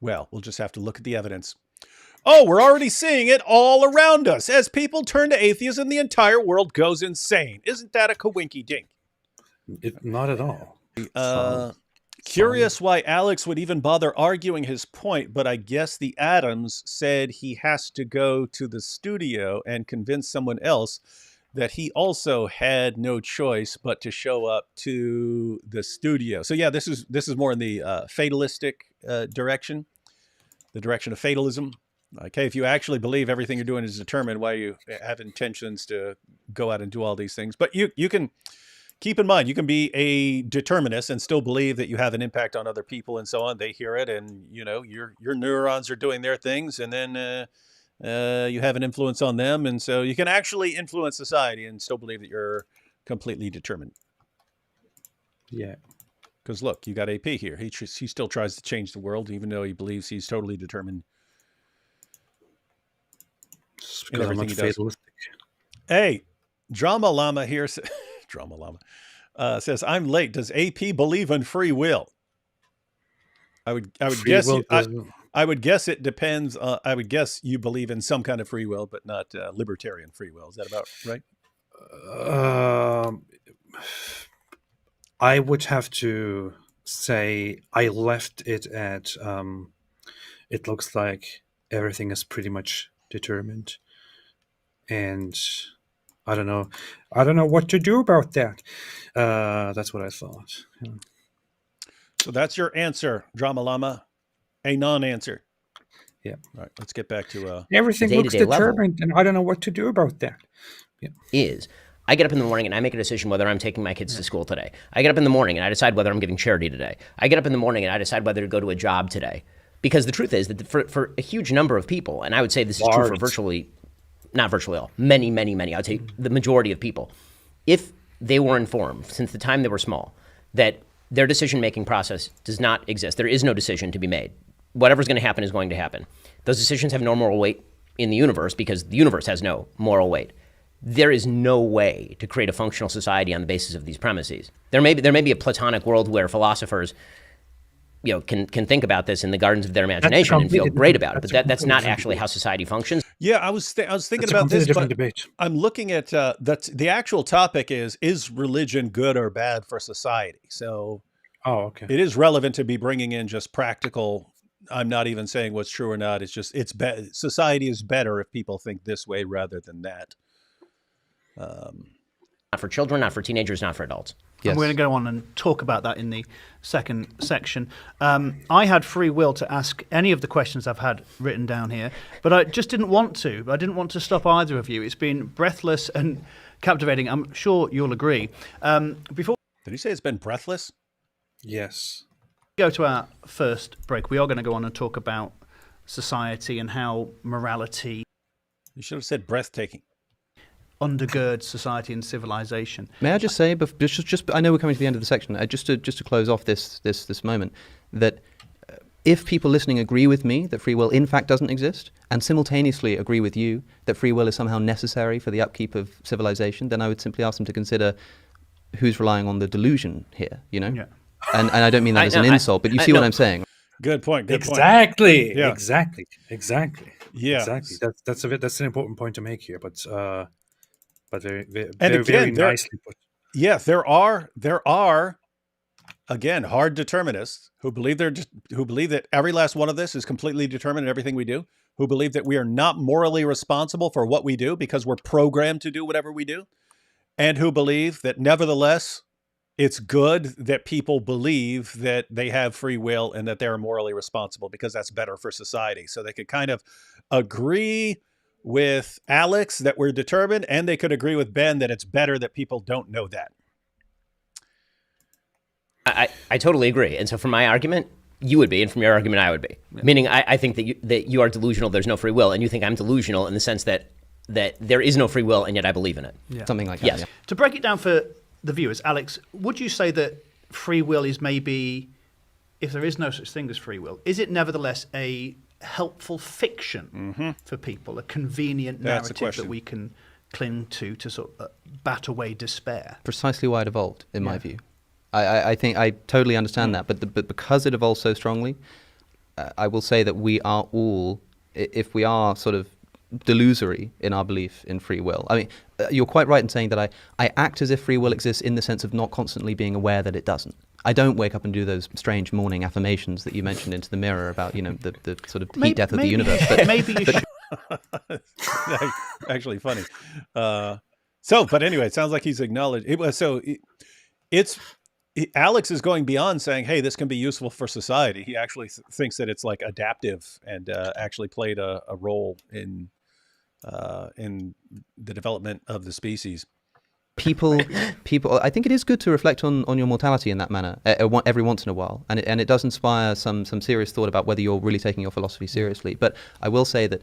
Well, we'll just have to look at the evidence. Oh, we're already seeing it all around us. As people turn to atheism, the entire world goes insane. Isn't that a coinky-dink? Not at all. Curious why Alex would even bother arguing his point, but I guess the Adams said he has to go to the studio and convince someone else that he also had no choice but to show up to the studio. So yeah, this is more in the fatalistic direction, the direction of fatalism. Like, hey, if you actually believe everything you're doing is determined, why you have intentions to go out and do all these things. But you can keep in mind, you can be a determinist and still believe that you have an impact on other people and so on. They hear it, and your neurons are doing their things, and then you have an influence on them, and so you can actually influence society and still believe that you're completely determined. Yeah. Because look, you got AP here. He still tries to change the world, even though he believes he's totally determined Just in because I'm everything not he does. fatalistic. Hey, Drama Llama here. Drama Llama says, "I'm late. Does AP believe in free will?" I would Free guess will I would guess it depends. I would guess you believe in some kind of free will, but not libertarian free will. Is that about right? I would have to say I left it at it looks like everything is pretty much determined, and I don't know what to do about that. That's what I thought. Yeah. So that's your answer, Drama Llama. A non-answer. Yeah. All right, let's get back to Everything looks day-to-day level. determined, and I don't know what to do about that. Is I get up in the morning and I make a decision whether I'm taking my kids to school today. I get up in the morning and I decide whether I'm giving charity today. I get up in the morning and I decide whether to go to a job today. Because the truth is that for a huge number of people, and I would say this is true for not virtually all, many, I'd say the majority of people, if they were informed since the time they were small that their decision-making process does not exist, there is no decision to be made. Whatever's going to happen is going to happen. Those decisions have no moral weight in the universe because the universe has no moral weight. There is no way to create a functional society on the basis of these premises. There may be a Platonic world where philosophers, can think about this in the gardens of their imagination and feel great about it, but that's not actually how society functions. Yeah, I was thinking That's about this, different but debate. I'm looking at the actual topic is religion good or bad for society? So Oh, okay. it is relevant to be bringing in just practical. I'm not even saying what's true or not. It's just society is better if people think this way rather than that. Not for children, not for teenagers, not for adults. And we're going to go on and talk about that in the second section. I had free will to ask any of the questions I've had written down here, but I just didn't want to. I didn't want to stop either of you. It's been breathless and captivating. I'm sure you'll agree. Before Did you say it's been breathless? Yes. we go to our first break, we are going to go on and talk about society and how morality You should have said breathtaking. undergirds society and civilization. May I just say, just I know we're coming to the end of the section. Just to close off this moment, that if people listening agree with me that free will in fact doesn't exist, and simultaneously agree with you that free will is somehow necessary for the upkeep of civilization, then I would simply ask them to consider who's relying on the delusion here. Yeah. And I don't mean that as an insult, but you see what I'm saying. Good point. Good point. Exactly. Yeah. Exactly. Yeah. Exactly. That's an important point to make here, but very, And very, very again, there- nicely put. Yeah, there are again hard determinists who believe that every last one of this is completely determined in everything we do, who believe that we are not morally responsible for what we do because we're programmed to do whatever we do, and who believe that nevertheless it's good that people believe that they have free will and that they're morally responsible because that's better for society. So they could kind of agree with Alex that we're determined, and they could agree with Ben that it's better that people don't know that. I totally agree. And so from my argument, you would be, and from your argument, I would be. Yeah. Meaning I think that you are delusional, there's no free will, and you think I'm delusional in the sense that there is no free will, and yet I believe in it. Yeah. Something like that. Yes. Yeah. To break it down for the viewers, Alex, would you say that free will is maybe, if there is no such thing as free will, is it nevertheless a helpful fiction for people, a convenient That's the narrative question. that we can cling to sort of bat away despair? Precisely why it evolved, in my view. I think I totally understand that, but because it evolved so strongly, I will say that we are all, if we are sort of delusory in our belief in free will. I mean, you're quite right in saying that I act as if free will exists in the sense of not constantly being aware that it doesn't. I don't wake up and do those strange morning affirmations that you mentioned into the mirror about, the sort of heat death of the universe. But maybe you should. Actually funny. But anyway, it sounds like he's acknowledged. Alex is going beyond saying, hey, this can be useful for society. He actually thinks that it's like adaptive and actually played a role in the development of the species. People, I think it is good to reflect on your mortality in that manner every once in a while, and it does inspire some serious thought about whether you're really taking your philosophy seriously. But I will say that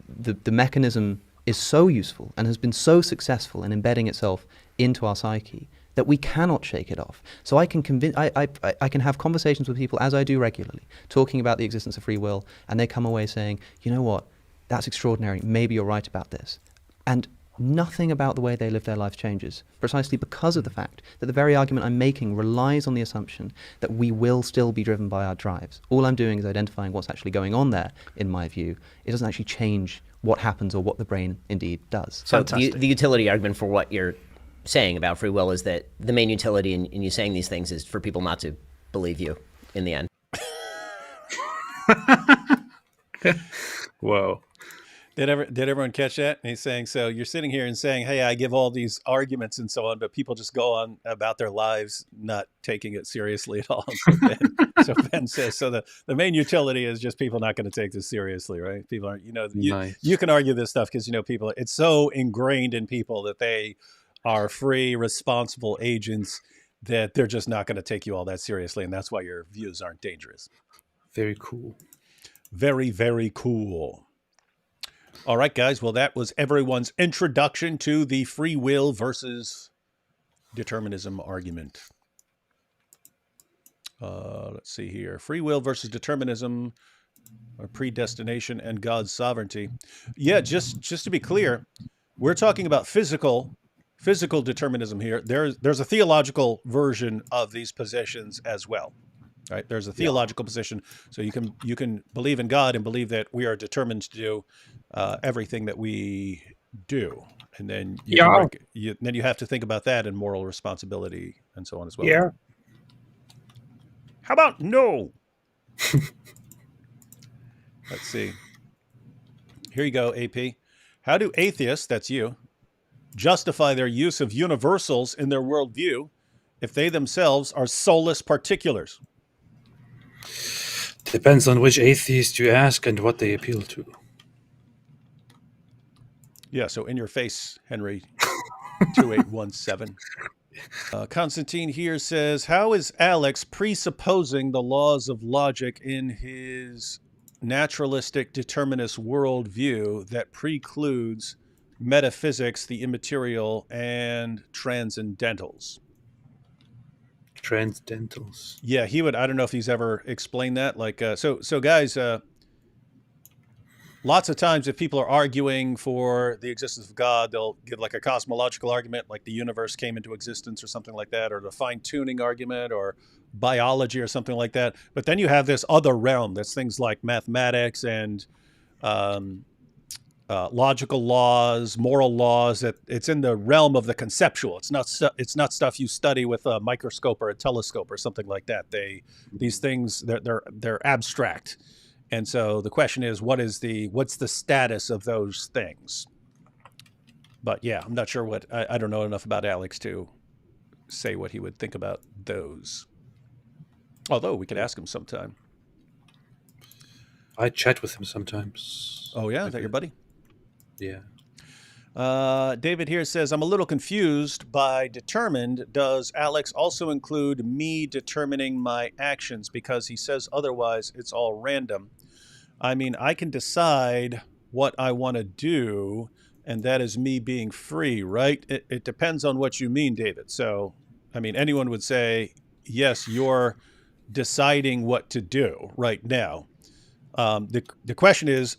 the mechanism is so useful and has been so successful in embedding itself into our psyche that we cannot shake it off. So I can I can have conversations with people, as I do regularly, talking about the existence of free will, and they come away saying, you know what, that's extraordinary, maybe you're right about this. And nothing about the way they live their lives changes, precisely because of the fact that the very argument I'm making relies on the assumption that we will still be driven by our drives. All I'm doing is identifying what's actually going on there, in my view. It doesn't actually change what happens or what the brain indeed does. So the utility argument for what you're saying about free will is that the main utility in you saying these things is for people not to believe you in the end. Whoa. Did everyone catch that? And he's saying, so you're sitting here and saying, hey, I give all these arguments and so on, but people just go on about their lives, not taking it seriously at all. So Ben says, so the main utility is just people not going to take this seriously, right? People aren't, Nice. you can argue this stuff because, people, it's so ingrained in people that they are free, responsible agents that they're just not going to take you all that seriously. And that's why your views aren't dangerous. Very cool. Very, very cool. All right, guys. Well, that was everyone's introduction to the free will versus determinism argument. Let's see here. Free will versus determinism, or predestination and God's sovereignty. Yeah, just to be clear, we're talking about physical determinism here. There's a theological version of these positions as well. Right? There's a theological position, so you can believe in God and believe that we are determined to do everything that we do, and then then you have to think about that and moral responsibility and so on as well. Yeah. How about no? Let's see. Here you go, AP. How do atheists, that's you, justify their use of universals in their worldview if they themselves are soulless particulars? Depends on which atheist you ask and what they appeal to. Yeah, so in your face, Henry 2817. Constantine here says, how is Alex presupposing the laws of logic in his naturalistic determinist worldview that precludes metaphysics, the immaterial, and transcendentals? Transcendentals. Yeah, he would. I don't know if he's ever explained that. Like, so guys, lots of times if people are arguing for the existence of God, they'll give like a cosmological argument, like the universe came into existence or something like that, or the fine-tuning argument or biology or something like that. But then you have this other realm that's things like mathematics and logical laws, moral laws. That it's in the realm of the conceptual. It's not stuff you study with a microscope or a telescope or something like that. These things they're abstract, and so the question is, what's the status of those things? But yeah, I'm not sure what I don't know enough about Alex to say what he would think about those. Although we could ask him sometime. I chat with him sometimes. Oh yeah, is that your buddy? Yeah. David here says, I'm a little confused by determined. Does Alex also include me determining my actions? Because he says otherwise it's all random. I mean, I can decide what I want to do, and that is me being free, right? It depends on what you mean, David. So, I mean, anyone would say, yes, you're deciding what to do right now. The question is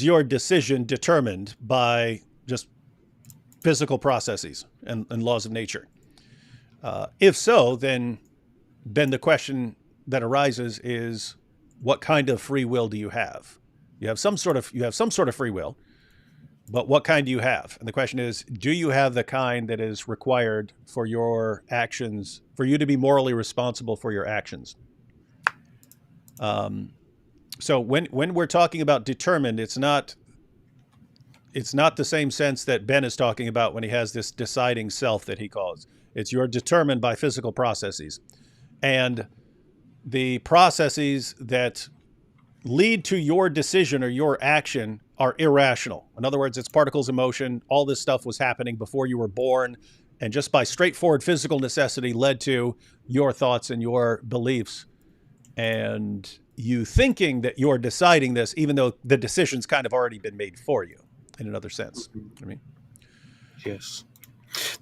your decision determined by just physical processes and laws of nature? If so, then the question that arises is, what kind of free will do you have? You have some sort of free will, but what kind do you have? And the question is, do you have the kind that is required for your actions, for you to be morally responsible for your actions? So when we're talking about determined, it's not the same sense that Ben is talking about when he has this deciding self that he calls. It's you're determined by physical processes. And the processes that lead to your decision or your action are irrational. In other words, it's particles in motion. All this stuff was happening before you were born, and just by straightforward physical necessity led to your thoughts and your beliefs. And you thinking that you're deciding this, even though the decision's kind of already been made for you, in another sense. I mean, Yes.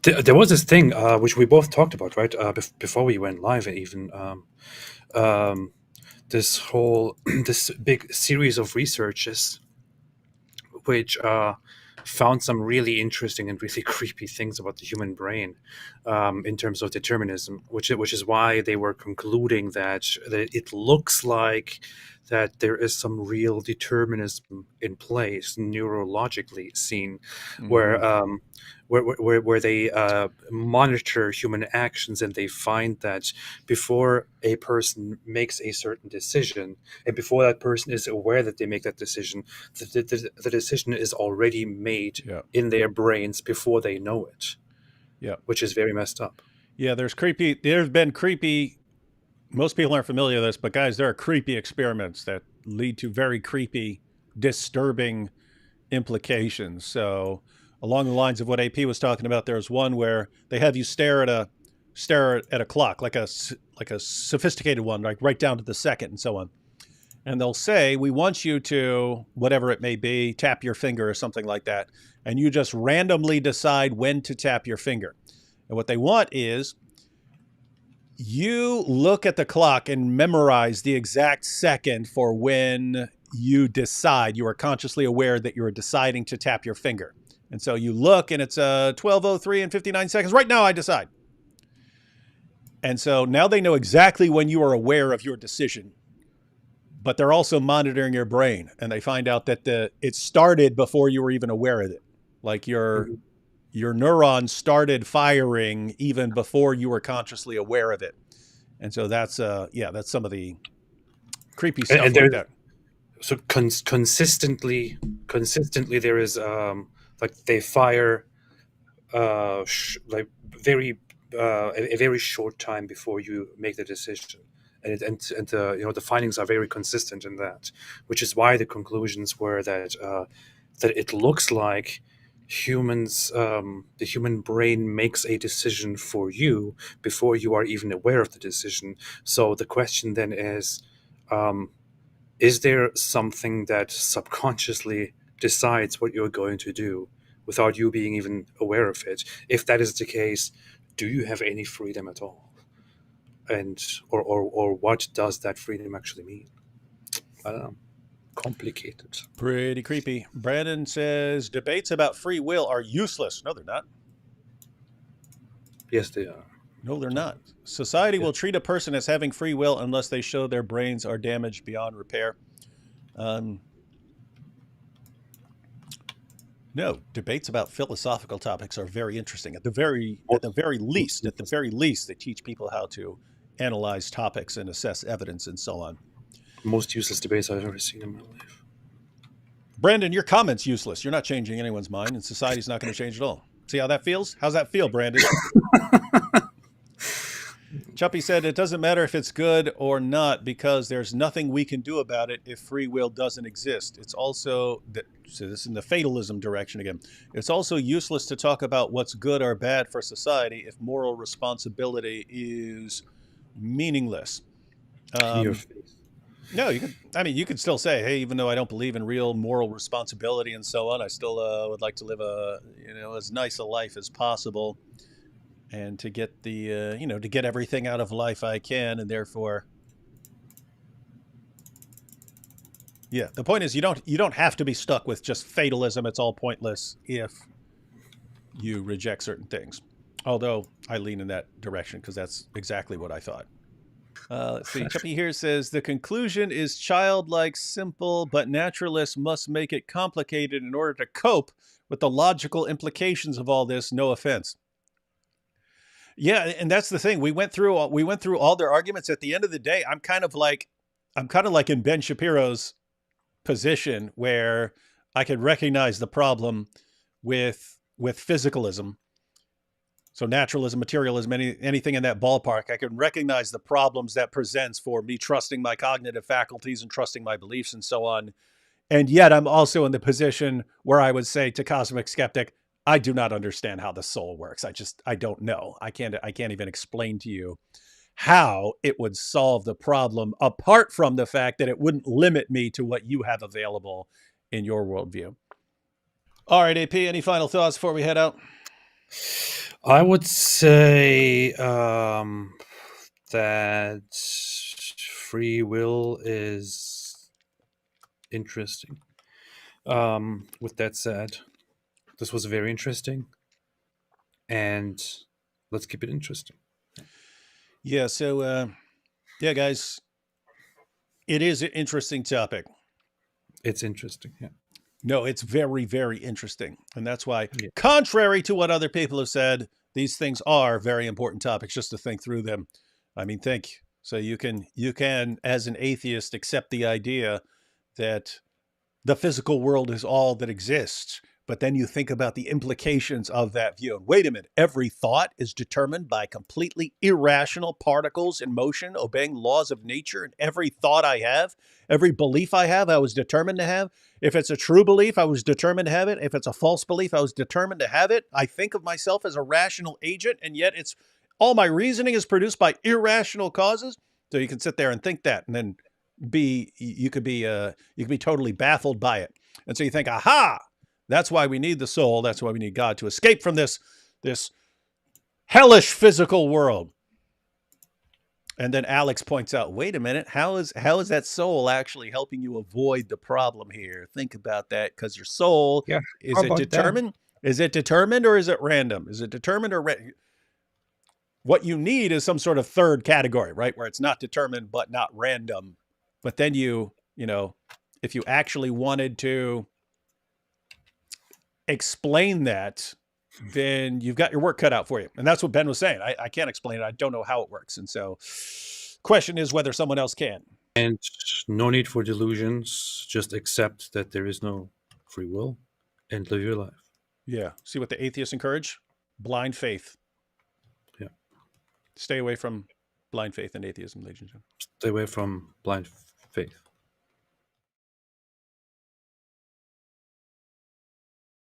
There was this thing which we both talked about, right? Before we went live, even this whole this big series of researches, which found some really interesting and really creepy things about the human brain in terms of determinism, which is why they were concluding that it looks like that there is some real determinism in place, neurologically seen, where they monitor human actions, and they find that before a person makes a certain decision, and before that person is aware that they make that decision, the decision is already made in their brains before they know it. Yeah, which is very messed up. Yeah, there's been creepy. Most people aren't familiar with this, but guys, there are creepy experiments that lead to very creepy, disturbing implications. So along the lines of what AP was talking about, there's one where they have you stare at a clock, like a sophisticated one, like right down to the second and so on. And they'll say, we want you to, whatever it may be, tap your finger or something like that. And you just randomly decide when to tap your finger. And what they want is you look at the clock and memorize the exact second for when you decide, you are consciously aware that you are deciding to tap your finger. And so you look and it's 12:03 and 59 seconds. Right now I decide. And so now they know exactly when you are aware of your decision. But they're also monitoring your brain, and they find out that it started before you were even aware of it. Like your neurons started firing even before you were consciously aware of it. And so that's some of the creepy stuff and like that. So consistently there is like they fire like a very short time before you make the decision. And the findings are very consistent in that, which is why the conclusions were that it looks like the human brain makes a decision for you before you are even aware of the decision. So the question then is there something that subconsciously decides what you're going to do without you being even aware of it? If that is the case, do you have any freedom at all? And or what does that freedom actually mean? I don't know. Complicated. Pretty creepy. Brandon says debates about free will are useless. No, they're not. Yes, they are. No, they're not. Society will treat a person as having free will unless they show their brains are damaged beyond repair. No, debates about philosophical topics are very interesting. At the very least, they teach people how to analyze topics and assess evidence and so on. Most useless debates I've ever seen in my life. Brandon, your comment's useless. You're not changing anyone's mind, and society's not going to change at all. See how that feels? How's that feel, Brandon? Chuppy said it doesn't matter if it's good or not because there's nothing we can do about it if free will doesn't exist. It's also, so this is in the fatalism direction again, it's also useless to talk about what's good or bad for society if moral responsibility is meaningless. No, you could still say, hey, even though I don't believe in real moral responsibility and so on, I still would like to live as nice a life as possible. And to get to get everything out of life I can, and therefore, the point is you don't have to be stuck with just fatalism. It's all pointless if you reject certain things. Although I lean in that direction because that's exactly what I thought. Let's see. Chuppy here says the conclusion is childlike, simple, but naturalists must make it complicated in order to cope with the logical implications of all this. No offense. Yeah, and that's the thing. We went through all their arguments. At the end of the day, I'm kind of like in Ben Shapiro's position where I could recognize the problem with physicalism. So naturalism, materialism, anything in that ballpark, I can recognize the problems that presents for me trusting my cognitive faculties and trusting my beliefs and so on. And yet I'm also in the position where I would say to Cosmic Skeptic, I do not understand how the soul works. I don't know. I can't even explain to you how it would solve the problem apart from the fact that it wouldn't limit me to what you have available in your worldview. All right, AP, any final thoughts before we head out? I would say that free will is interesting. With that said, this was very interesting, and let's keep it interesting. Yeah. So, yeah, guys, it is an interesting topic. It's interesting. Yeah. No, it's very, very interesting. And that's why, Yeah. contrary to what other people have said, these things are very important topics just to think through them. I mean, think. So you can, as an atheist, accept the idea that the physical world is all that exists. But then you think about the implications of that view. And wait a minute, every thought is determined by completely irrational particles in motion, obeying laws of nature. And every thought I have, every belief I have, I was determined to have. If it's a true belief, I was determined to have it. If it's a false belief, I was determined to have it. I think of myself as a rational agent, and yet it's all my reasoning is produced by irrational causes. So you can sit there and think that, and then you could be totally baffled by it. And so you think, aha, that's why we need the soul. That's why we need God to escape from this hellish physical world. And then Alex points out, wait a minute, how is that soul actually helping you avoid the problem here? Think about that, because your soul, Yeah. is How it about determined? Is it determined or is it random? Is it determined or what you need is some sort of third category, right? Where it's not determined but not random. But then you know, if you actually wanted to explain that, then you've got your work cut out for you. And that's what Ben was saying. I can't explain it. I don't know how it works. And so question is whether someone else can. And no need for delusions. Just accept that there is no free will and live your life. Yeah. See what the atheists encourage? Blind faith. Yeah. Stay away from blind faith and atheism, ladies and gentlemen. Stay away from blind faith.